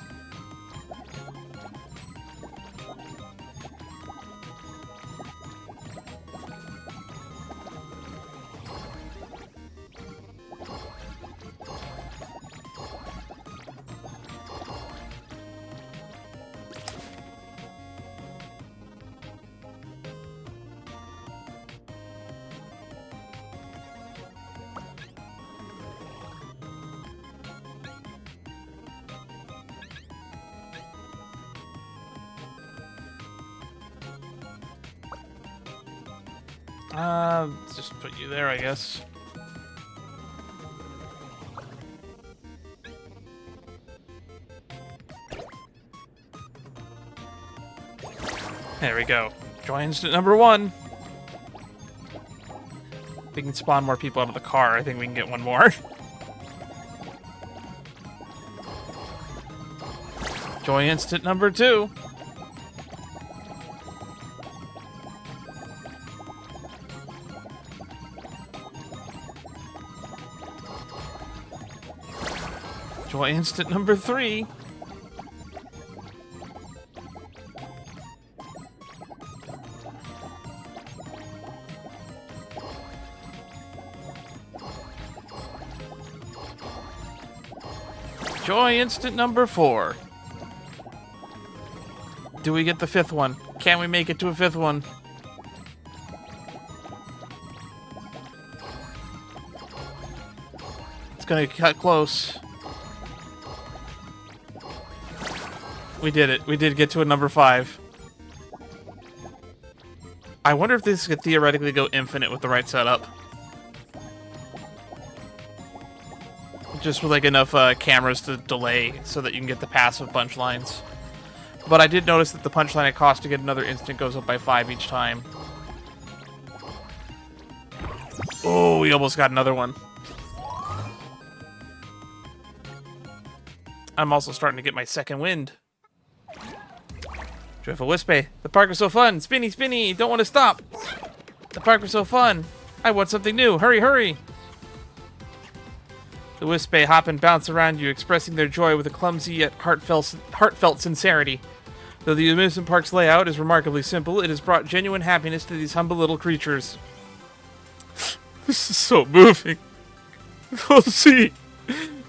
Let's just put you there, I guess. There we go. Joy instant number 1. If we can spawn more people out of the car, I think we can get one more. Joy instant number 2. Joy instant number 3. Joy instant number 4. Do we get the 5th one? Can we make it to a 5th one? It's gonna cut close. We did it. We did get to a number 5. I wonder if this could theoretically go infinite with the right setup. Just with like enough cameras to delay so that you can get the passive punchlines. But I did notice that the punchline it costs to get another instant goes up by 5 each time. Oh, we almost got another one. I'm also starting to get my second wind. Joyful Wispae. The park was so fun. Spinny, spinny. Don't want to stop. The park was so fun. I want something new. Hurry, hurry. The Wispae hop and bounce around you, expressing their joy with a clumsy yet heartfelt sincerity. Though the amusement park's layout is remarkably simple, it has brought genuine happiness to these humble little creatures. This is so moving. We'll see.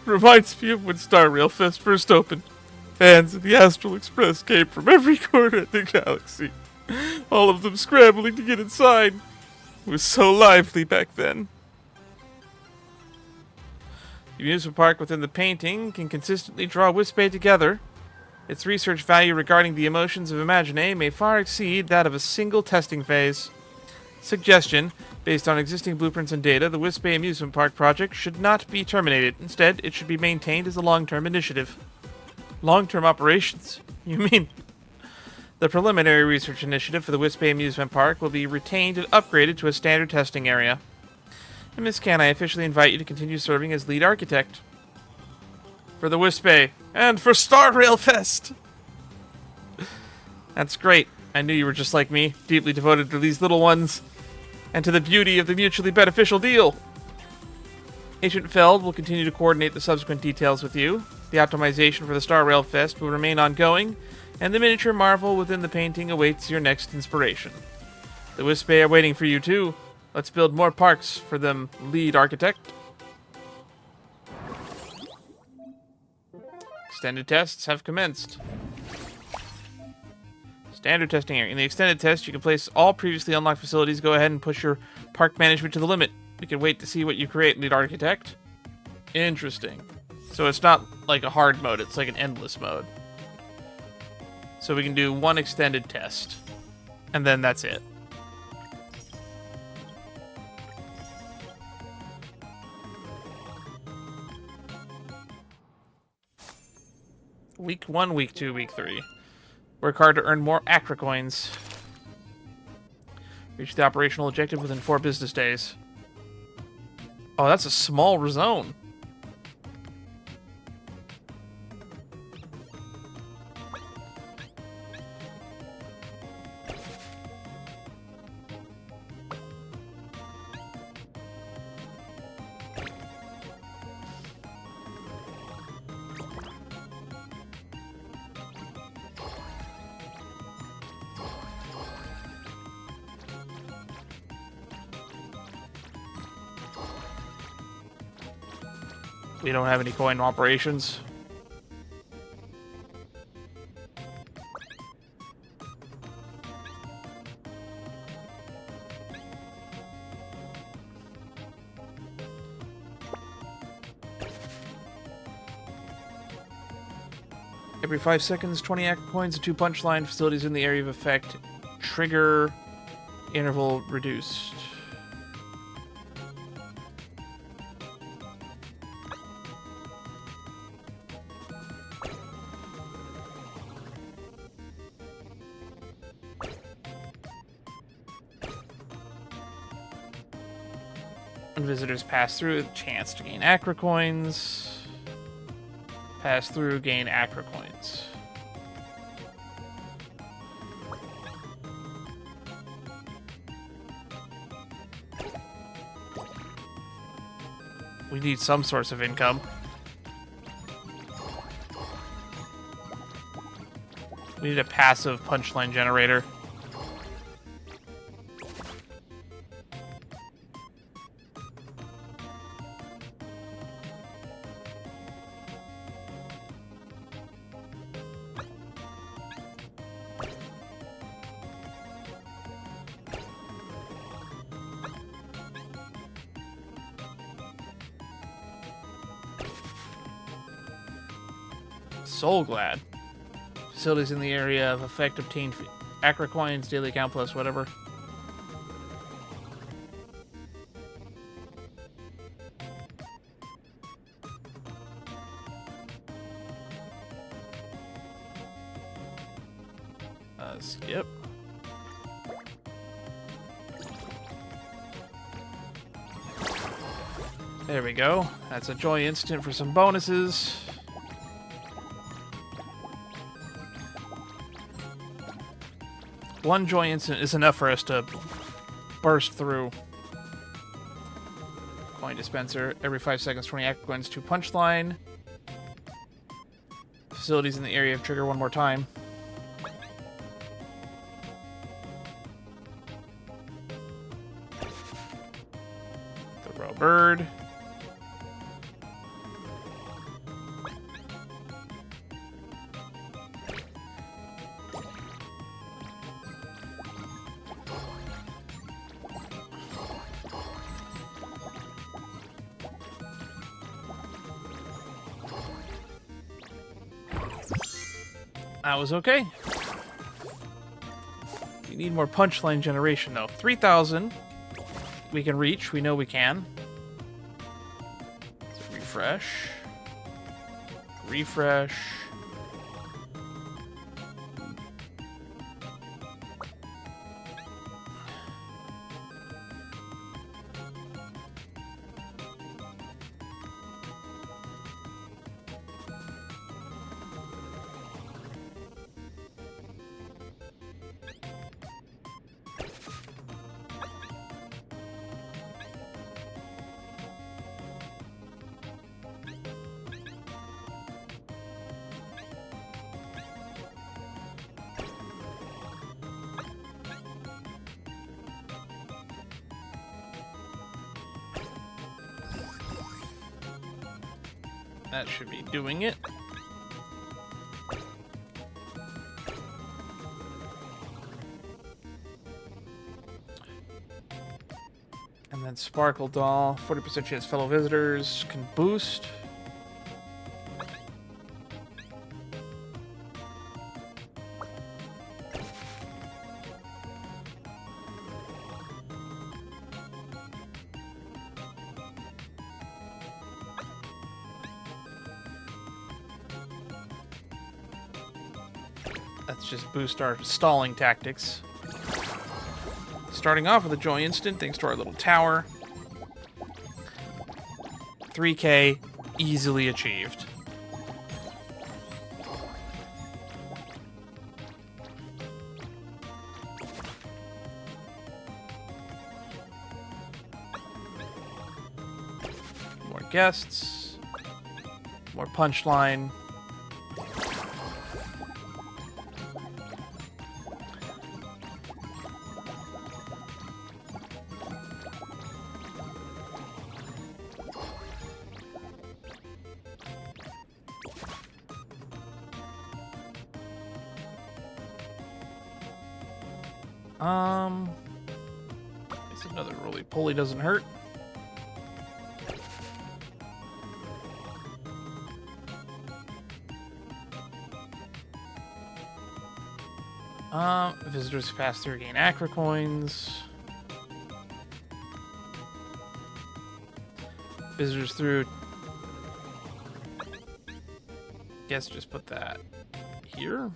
Reminds me of when Star Rail Fest first opened. Fans of the Astral Express came from every corner of the galaxy. All of them scrambling to get inside. It was so lively back then. The amusement park within the painting can consistently draw Wispae together. Its research value regarding the emotions of Imagine may far exceed that of a single testing phase. Suggestion: based on existing blueprints and data, the Wispae Amusement Park project should not be terminated. Instead, it should be maintained as a long-term initiative. Long-term operations? You mean? The preliminary research initiative for the Wispae Amusement Park will be retained and upgraded to a standard testing area. And Miss Can, I officially invite you to continue serving as lead architect. For the Wispae, and for Star Rail Fest! That's great. I knew you were just like me, deeply devoted to these little ones, and to the beauty of the mutually beneficial deal. Agent Feld will continue to coordinate the subsequent details with you. The optimization for the Star Rail Fest will remain ongoing, and the miniature marvel within the painting awaits your next inspiration. The Wispae are waiting for you too. Let's build more parks for them, lead architect. Extended tests have commenced. Standard testing area. In the extended test, you can place all previously unlocked facilities. Go ahead and push your park management to the limit. We can wait to see what you create, lead architect. Interesting. So it's not like a hard mode, it's like an endless mode. So we can do one extended test. And then that's it. Week 1, Week 2, Week 3. Work hard to earn more Acra coins. Reach the operational objective within 4 business days. Oh, that's a small zone. We don't have any coin operations. Every 5 seconds, 20 Acra coins and 2 punchline facilities in the area of effect. Trigger interval reduced. When visitors pass through, chance to gain Acra coins. Pass through, gain Acra coins. We need some source of income. We need a passive punchline generator. Soul Glad. Facilities in the area of effect obtained Acra coins, daily account plus whatever. Skip. There we go. That's a joy instant for some bonuses. One joy instant is enough for us to burst through. Coin dispenser. Every 5 seconds, 20 active coins to punchline. Facilities in the area trigger one more time. The row bird. That was okay. We need more punchline generation, though. 3,000. We can reach. We know we can. Let's refresh. Refresh. That should be doing it. And then Sparkle Doll, 40% chance fellow visitors can boost. Let's just boost our stalling tactics. Starting off with a joy instant, thanks to our little tower. 3K, easily achieved. More guests. More punchline. It's another roly-poly doesn't hurt. Visitors who pass through gain Acra coins. Visitors through. Guess just put that here.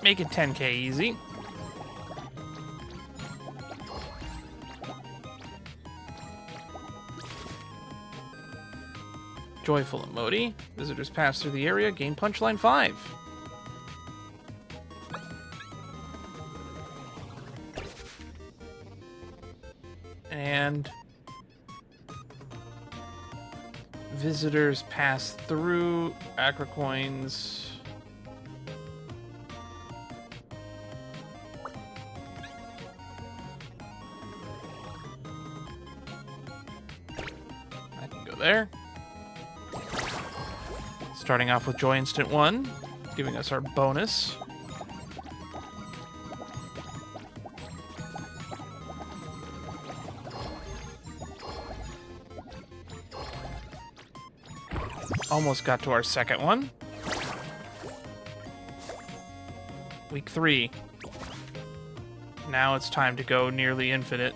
Make it 10K easy. Joyful emoji. Visitors pass through the area, gain punchline 5. And visitors pass through Acra coins. I can go there. Starting off with Joy Instant 1, giving us our bonus. Almost got to our second one. Week 3. Now it's time to go nearly infinite.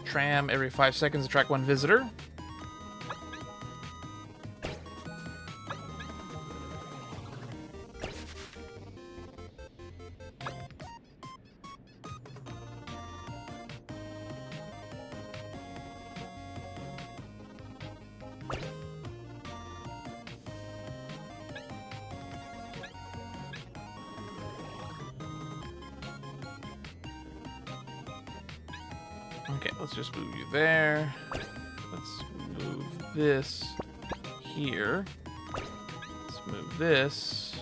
Tram every 5 seconds, attract one visitor. Okay, let's just move you there. Let's move this here. Let's move this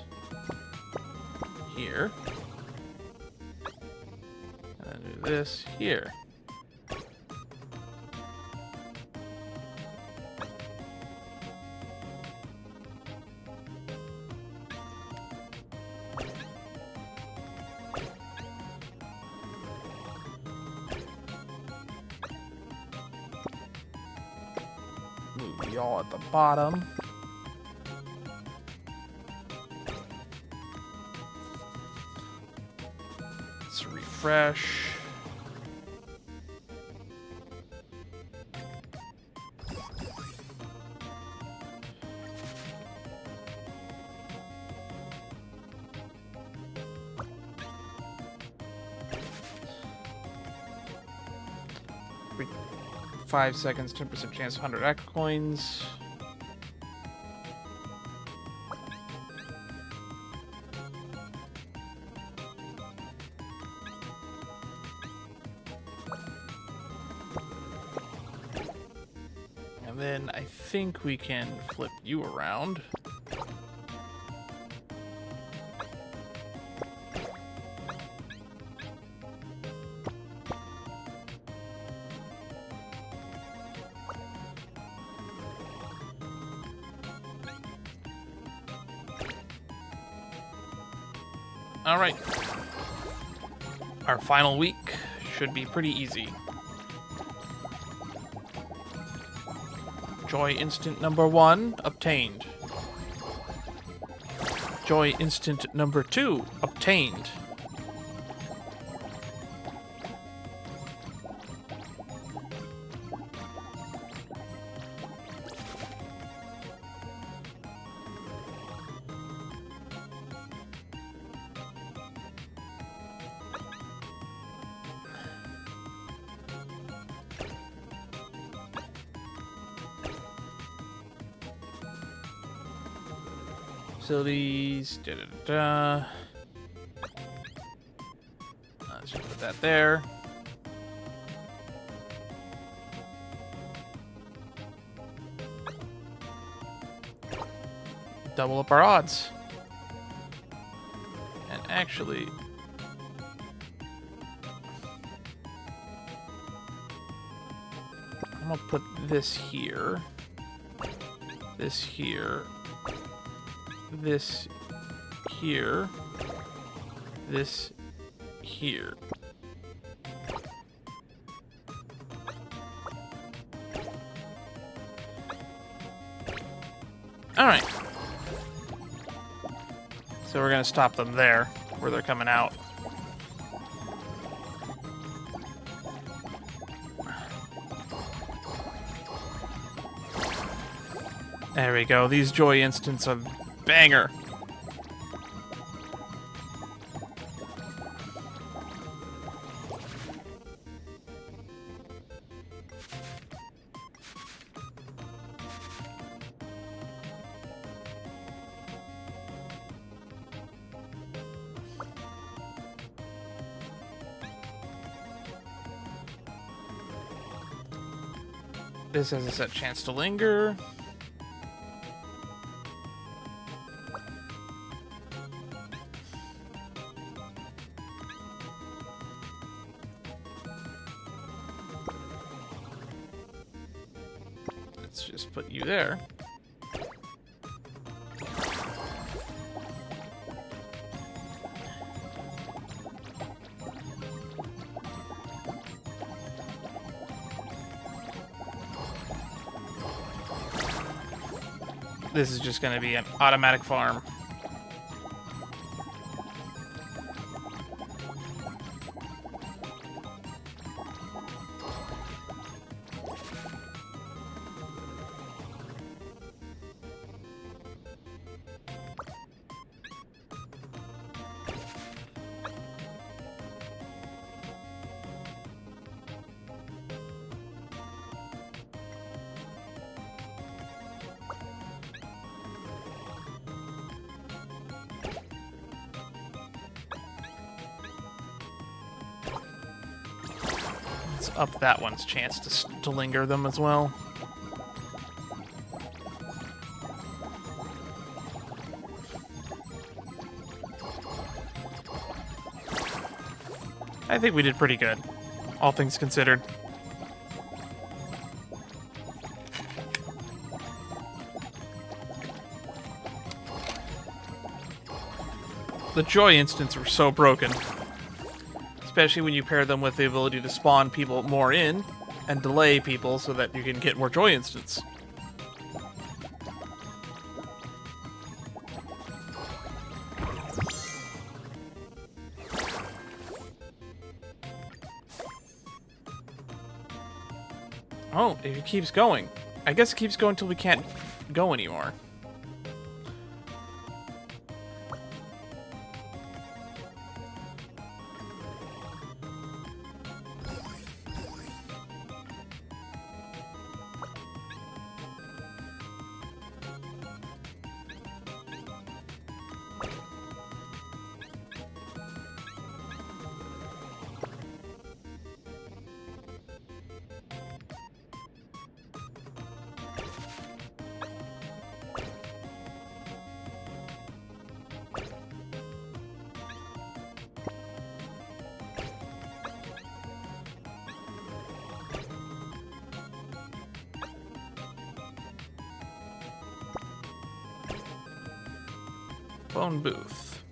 here. And then do this here. Move y'all at the bottom. Let's refresh. Every 5 seconds, 10% chance, 100 Echo coins. And then I think we can flip you around. All right. Our final week should be pretty easy. Joy instant number 1 obtained. Joy instant number 2 obtained. Facilities, Let's just put that there. Double up our odds. And actually, I'm gonna put this here, this here, this here, this here. All right. So we're gonna stop them there, where they're coming out. There we go. These joy instants are banger. This has a set chance to linger. Let's just put you there. This is just going to be an automatic farm. let's up that one's chance to linger them as well. I think we did pretty good, all things considered. The joy instants are so broken. Especially when you pair them with the ability to spawn people more in and delay people so that you can get more joy instants. Oh, it keeps going. I guess it keeps going until we can't go anymore. Phone booth.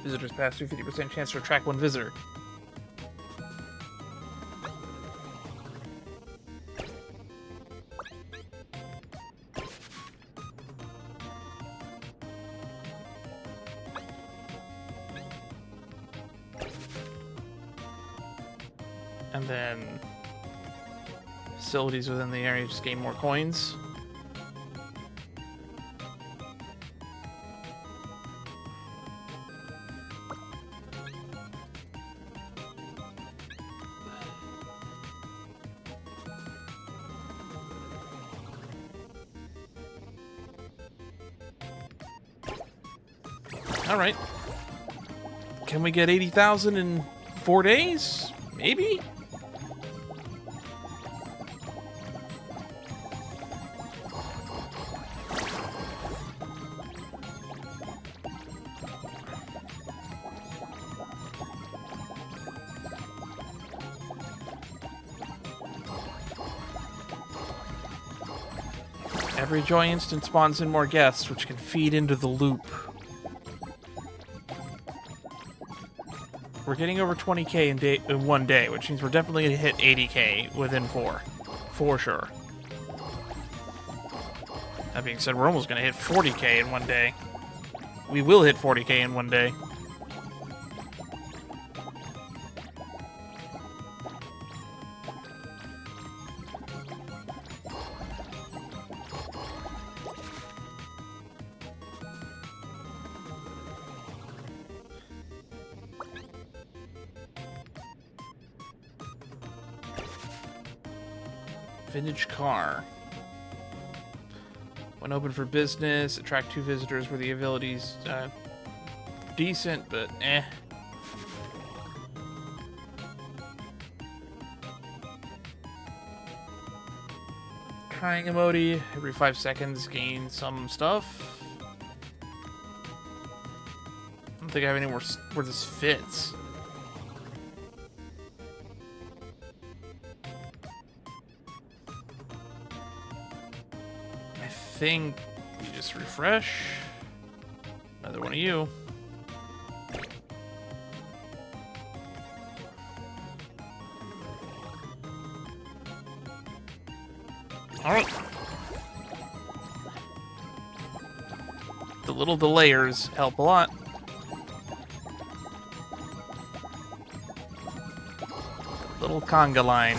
Visitors pass through 50% chance to attract one visitor. And then facilities within the area just gain more coins. All right. Can we get 80,000 in 4 days? Maybe? Every joy instant spawns in more guests, which can feed into the loop. We're getting over 20k in 1 day, which means we're definitely going to hit 80k within 4. For sure. That being said, we're almost going to hit 40k in 1 day. We will hit 40k in 1 day. Vintage car. When open for business, attract 2 visitors where the ability's decent, but eh. Crying emoji, every 5 seconds gain some stuff. I don't think I have anywhere where this fits. I think we just refresh. Another one of you. All right. The little delayers help a lot. Little conga line.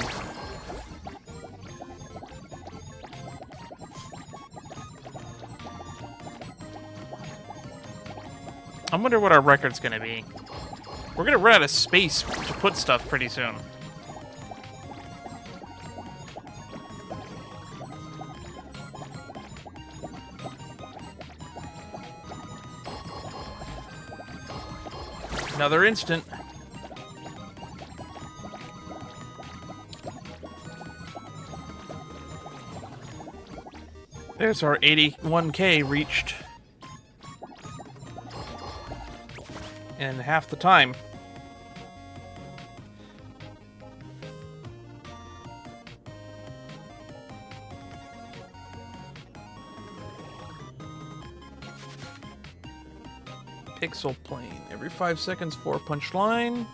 I wonder what our record's gonna be. We're gonna run out of space to put stuff pretty soon. Another instant. There's our 81k reached in half the time. Pixel plane. Every 5 seconds, 4 punch line.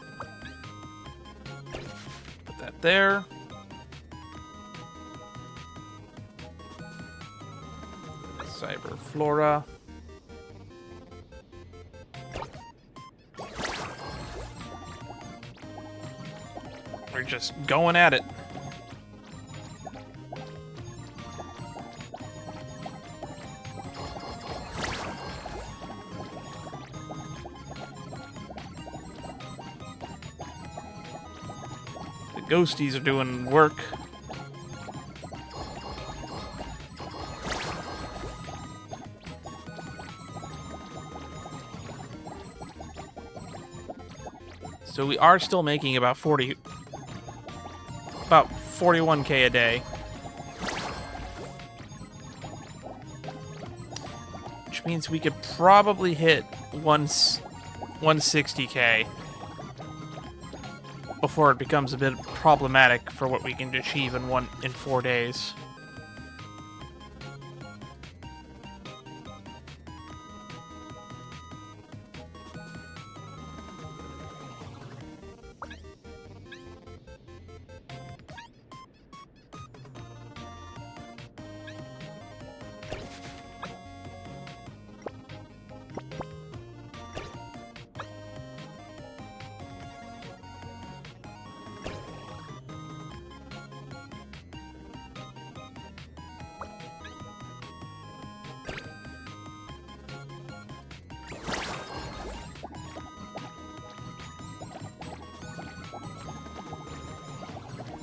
Put that there. Cyber Flora. We're just going at it. The ghosties are doing work. So we are still making about 41k a day. Which means we could probably hit 160k before it becomes a bit problematic for what we can achieve in 4 days.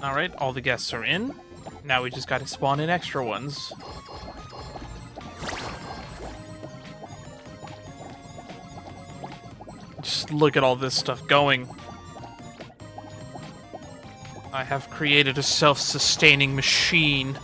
Alright, all the guests are in. Now we just gotta spawn in extra ones. Just look at all this stuff going. I have created a self-sustaining machine.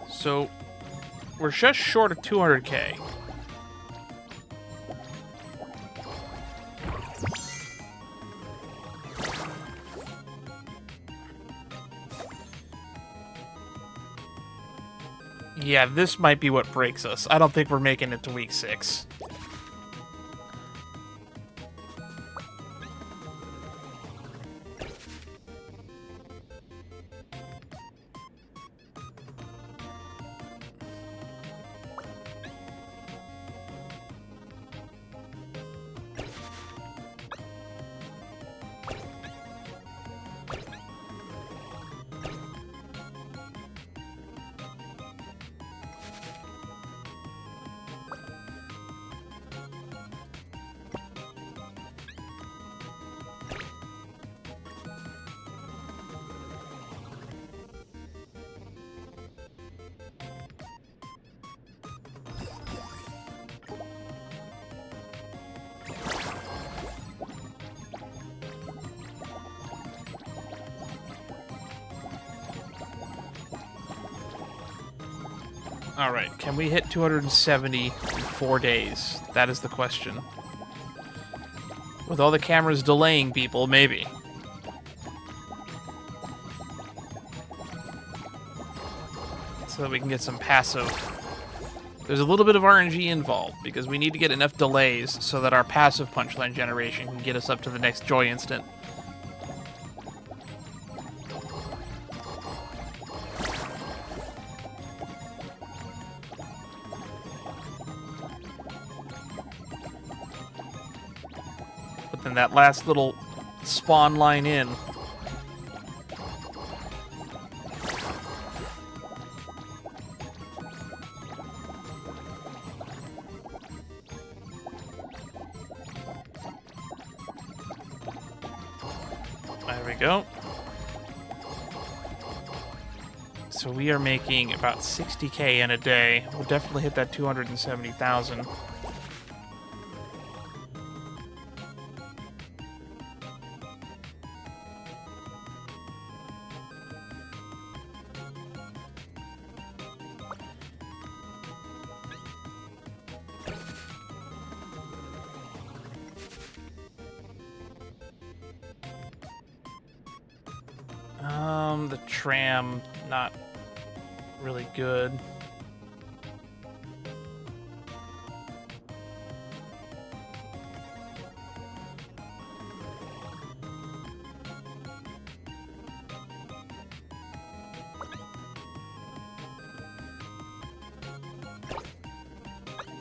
So, we're just short of 200k. Yeah, this might be what breaks us. I don't think we're making it to week 6. Alright, can we hit 270 in 4 days? That is the question. With all the cameras delaying people, maybe. So that we can get some passive. There's a little bit of RNG involved, because we need to get enough delays so that our passive punchline generation can get us up to the next Joy Instant. But then that last little spawn line in. we go. So we are making about 60K in a day. We'll definitely hit that 270,000. The tram, not really good.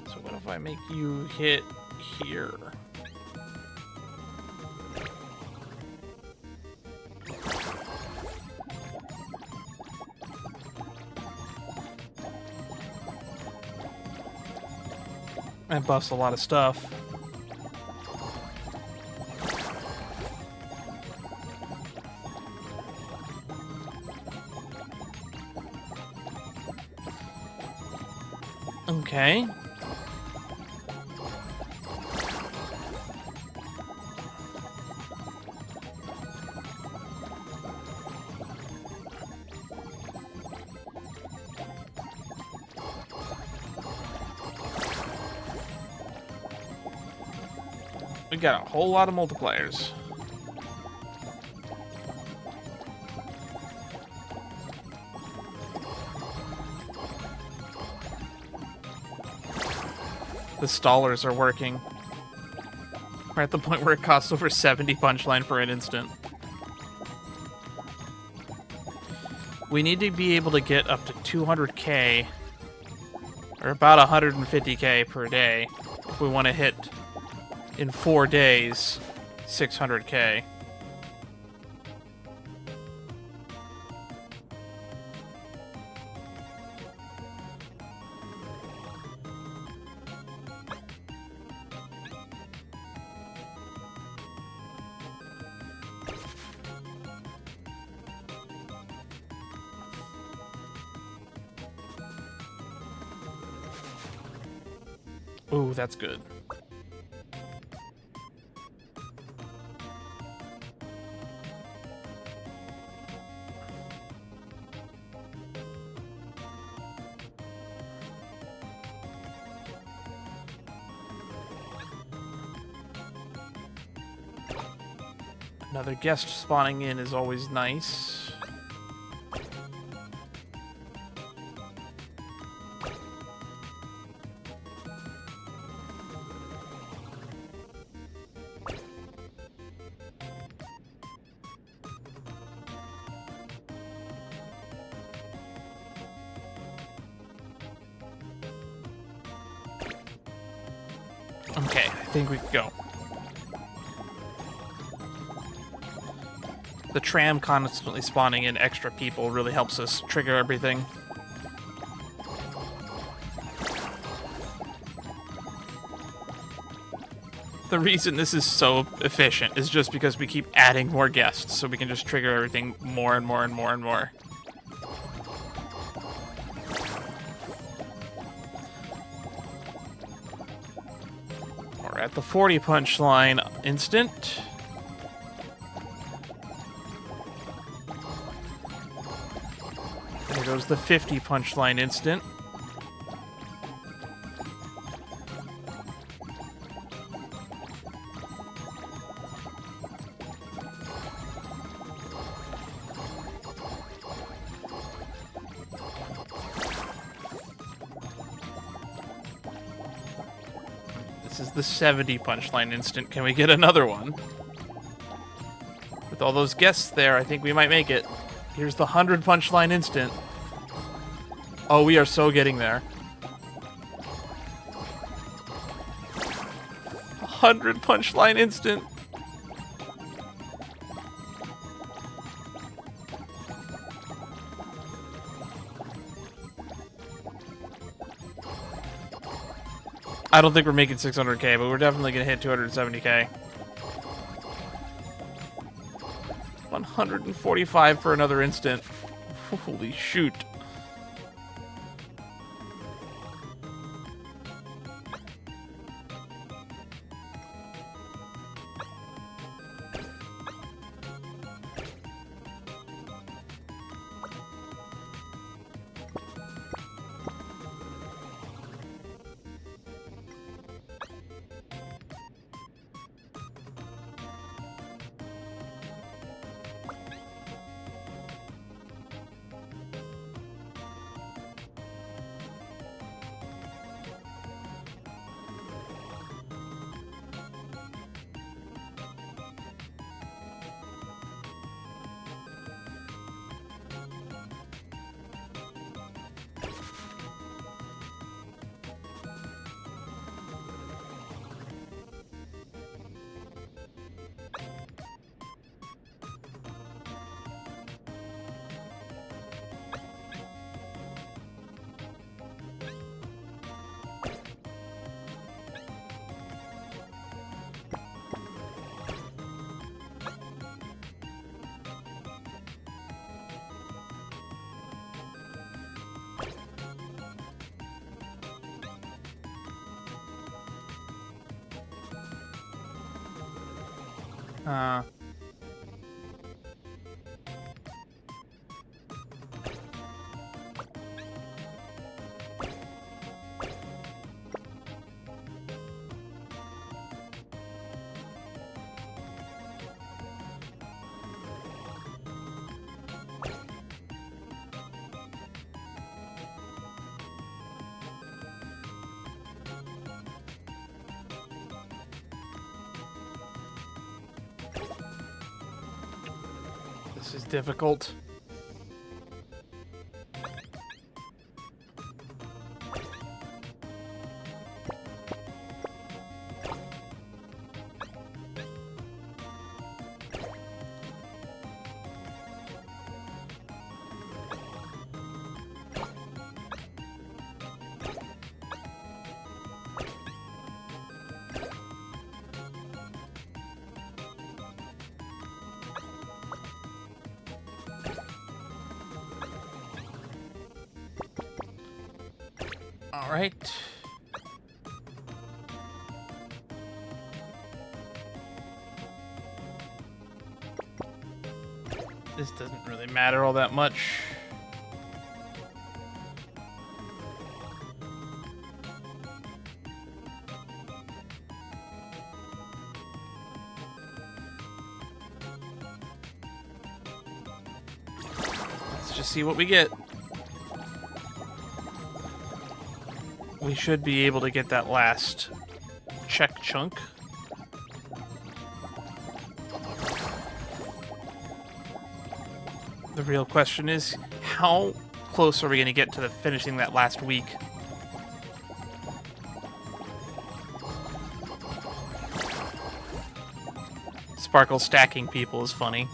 So what if I make you hit here? That buffs a lot of stuff. Okay. We got a whole lot of multipliers. The stallers are working. We're at the point where it costs over 70 punchline for an instant. We need to be able to get up to 200k, or about 150k per day, if we want to hit, in 4 days, 600k. Ooh, that's good. Another guest spawning in is always nice. Okay, I think we can go. The tram constantly spawning in extra people really helps us trigger everything. The reason this is so efficient is just because we keep adding more guests, so we can just trigger everything more and more and more and more. We're at the 40 punchline instant. There goes the 50 punchline instant. This is the 70 punchline instant. Can we get another one? With all those guests there, I think we might make it. Here's the 100 punchline instant. Oh, we are so getting there. 100 punchline instant. I don't think we're making 600k, but we're definitely going to hit 270k. 145 for another instant. Holy shoot. Uh, this is difficult. All right. This doesn't really matter all that much. Let's just see what we get. We should be able to get that last check chunk. The real question is, how close are we going to get to the finishing that last week? Sparkle stacking people is funny.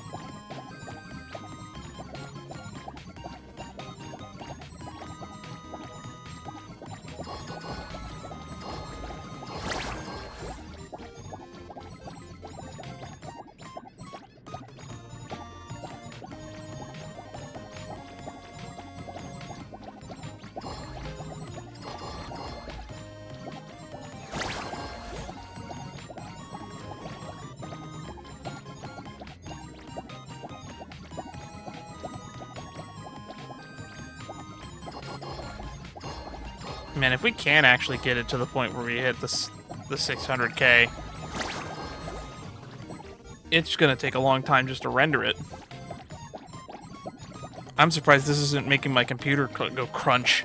Man, if we can actually get it to the point where we hit the 600K, it's gonna take a long time just to render it. I'm surprised this isn't making my computer go crunch.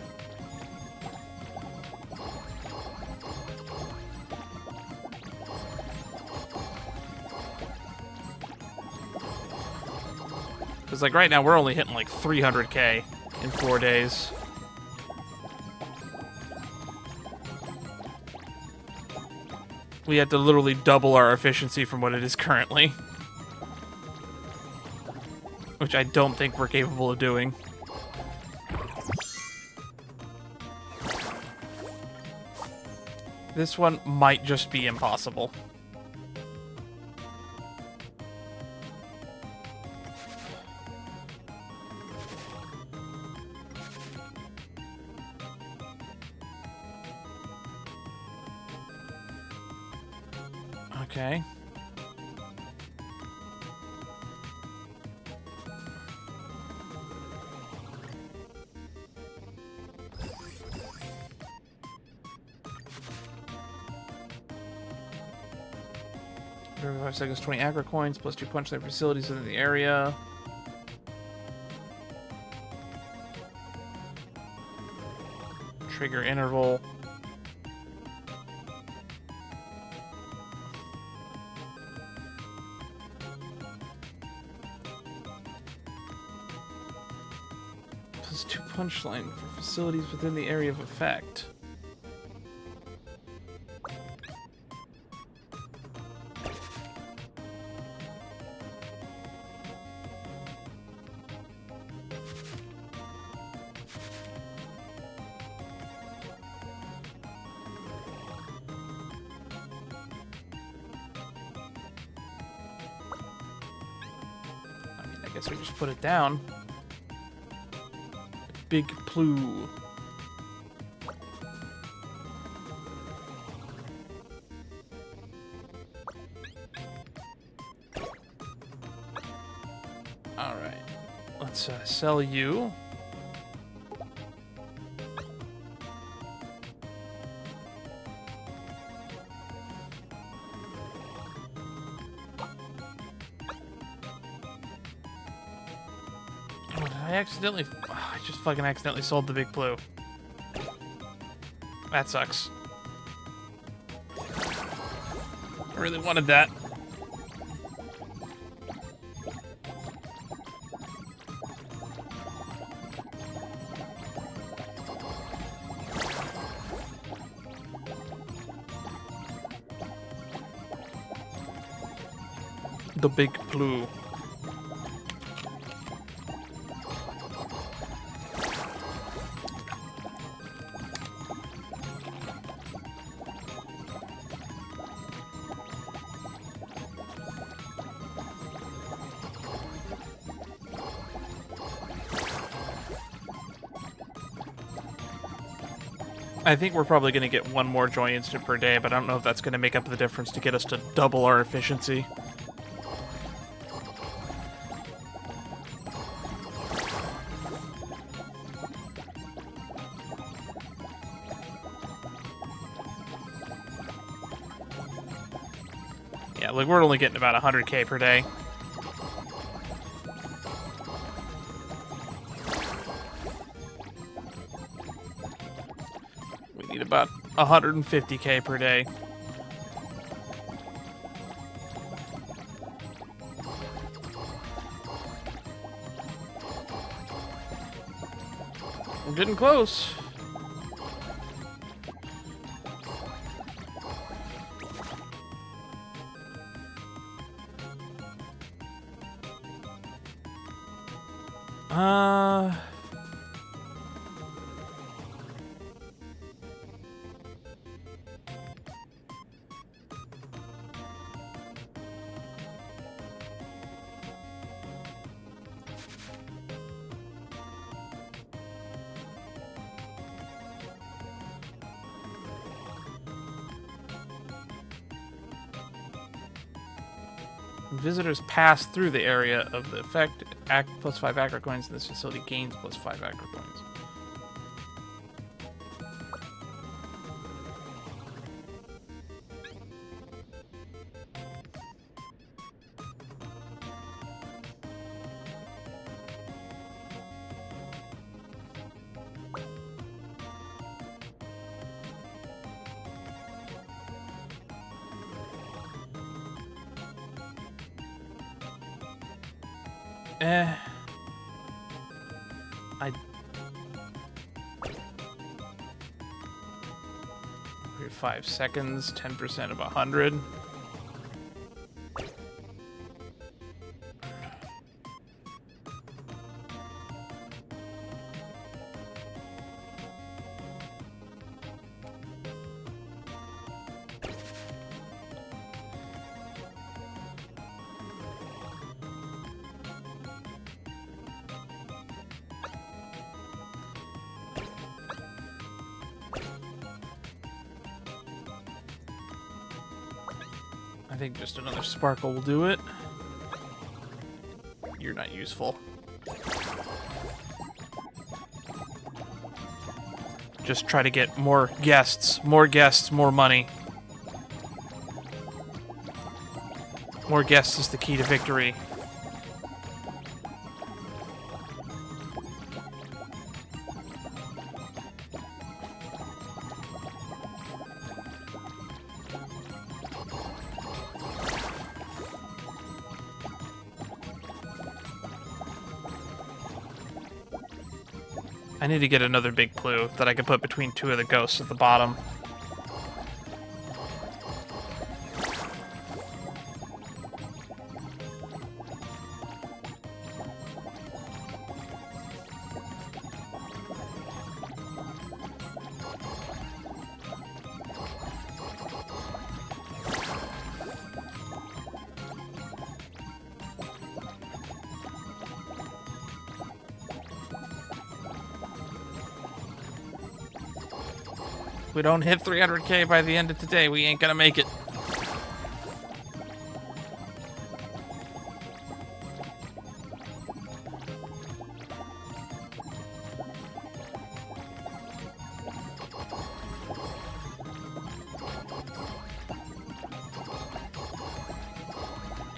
Because like right now we're only hitting like 300K in 4 days. We had to literally double our efficiency from what it is currently. Which I don't think we're capable of doing. This one might just be impossible. Okay. Every 5 seconds, 20 aggro coins, plus 2 punchline facilities within the area. Trigger interval. Plus 2 punchline for facilities within the area of effect. I guess we just put it down. Big Plue. Alright. Let's sell you. I just fucking accidentally sold the Big Blue. That sucks. I really wanted that. The Big Blue. I think we're probably going to get one more joy instant per day, but I don't know if that's going to make up the difference to get us to double our efficiency. Yeah, like we're only getting about 100k per day. About 150k per day. We're getting close. Visitors pass through the area of the effect. Act plus 5 aggro coins, and this facility gains plus 5 aggro coins. I 5 seconds, 10% of 100. I think just another sparkle will do it. You're not useful. Just try to get more guests, more money. More guests is the key to victory. I need to get another big clue that I can put between two of the ghosts at the bottom. If we don't hit 300k by the end of today, we ain't gonna make it.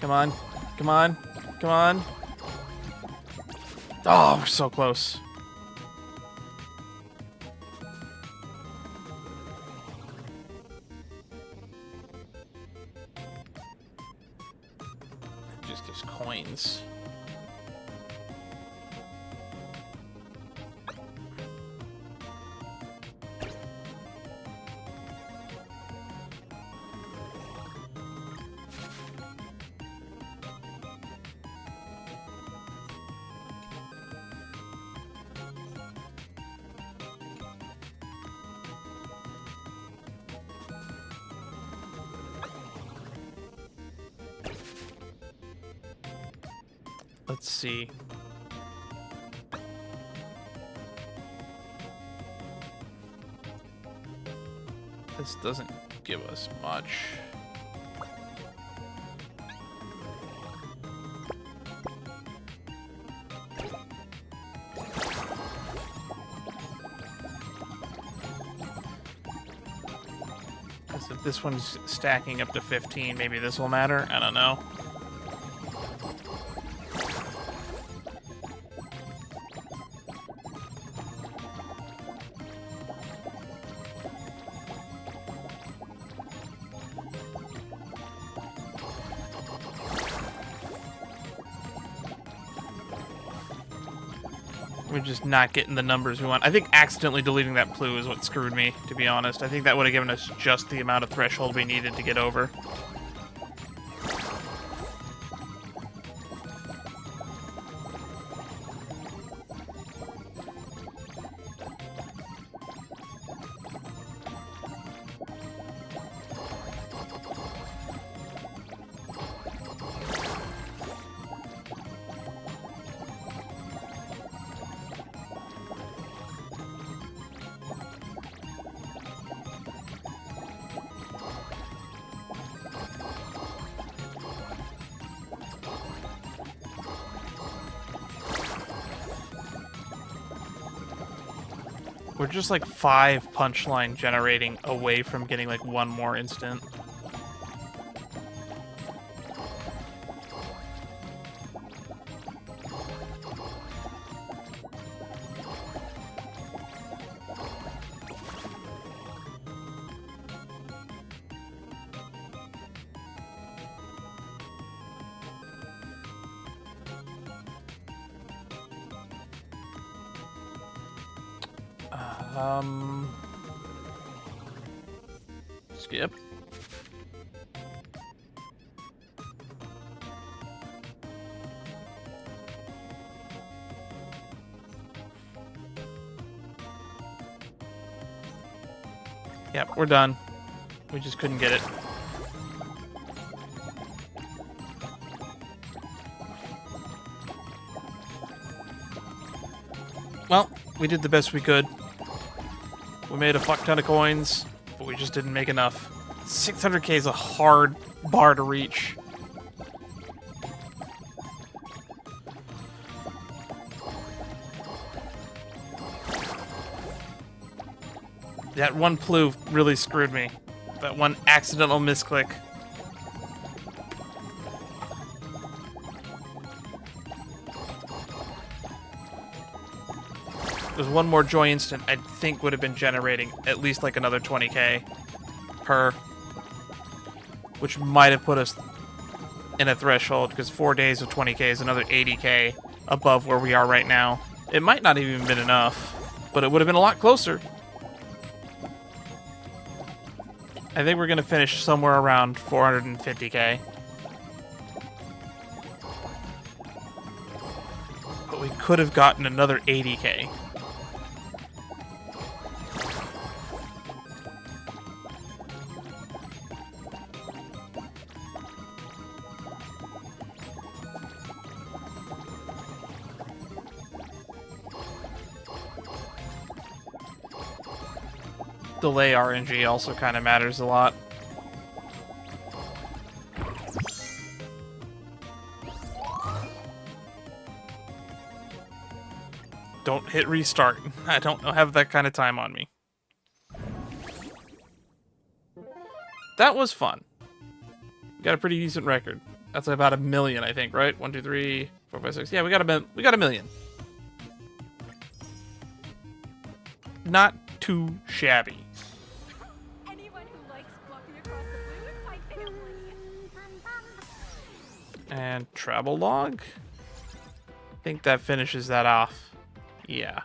Come on, come on, come on. Oh, we're so close. Just gives coins. Let's see. This doesn't give us much. Because if this one's stacking up to 15, maybe this will matter. I don't know. We're just not getting the numbers we want. I think accidentally deleting that clue is what screwed me, to be honest. I think that would have given us just the amount of threshold we needed to get over. We're just like 5 punchline generating away from getting like one more instant. Skip. Yep, we're done. We just couldn't get it. Well, we did the best we could. We made a fuck ton of coins, but we just didn't make enough. 600k is a hard bar to reach. That one plu really screwed me. That one accidental misclick. There's one more joy instant I think would have been generating at least like another 20k per, which might have put us in a threshold, because 4 days of 20k is another 80k above where we are right now. It might not have even been enough, but it would have been a lot closer. I think we're going to finish somewhere around 450k. But we could have gotten another 80k. Delay RNG also kind of matters a lot. Don't hit restart. I don't have that kind of time on me. That was fun. Got a pretty decent record. That's about 1 million, I think, right? 1, 2, 3, 4, 5, 6. Yeah, we got a million. Not too shabby. And travel log? I think that finishes that off. Yeah.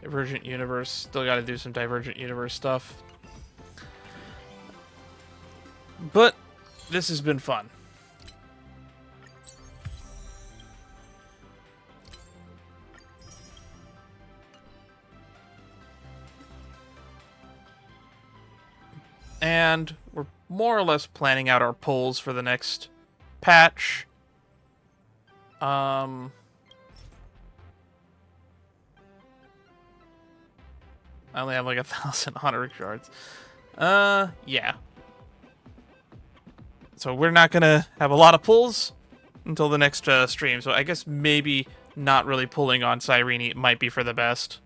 Divergent Universe. Still got to do some Divergent Universe stuff. But this has been fun. And we're more or less planning out our pulls for the next patch. I only have like 1,000 honor shards. Yeah. So we're not gonna have a lot of pulls until the next stream. So I guess maybe not really pulling on Cyrene might be for the best.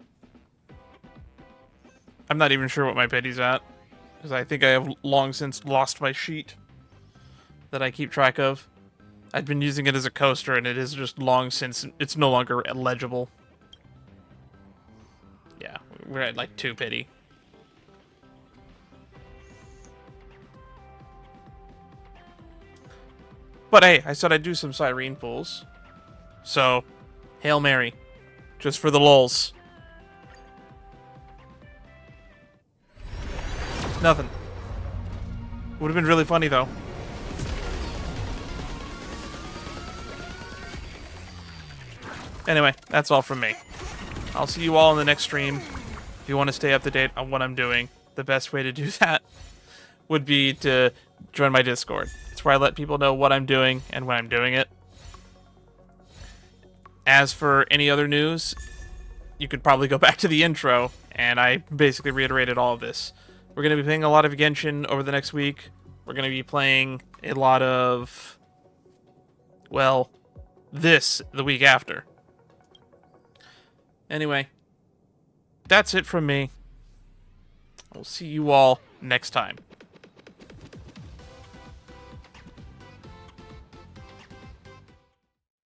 I'm not even sure what my pity's at, because I think I have long since lost my sheet that I keep track of. I've been using it as a coaster, and it is just long since it's no longer legible. Yeah, we're at like 2 pity. But hey, I said I'd do some Cyrene pulls. So, Hail Mary. Just for the lulz. Nothing. Would have been really funny, though. Anyway, that's all from me. I'll see you all in the next stream. If you want to stay up to date on what I'm doing, the best way to do that would be to join my Discord. It's where I let people know what I'm doing and when I'm doing it. As for any other news, you could probably go back to the intro, and I basically reiterated all of this. We're going to be playing a lot of Genshin over the next week. We're going to be playing a lot of, well, this the week after. Anyway, that's it from me. We'll see you all next time.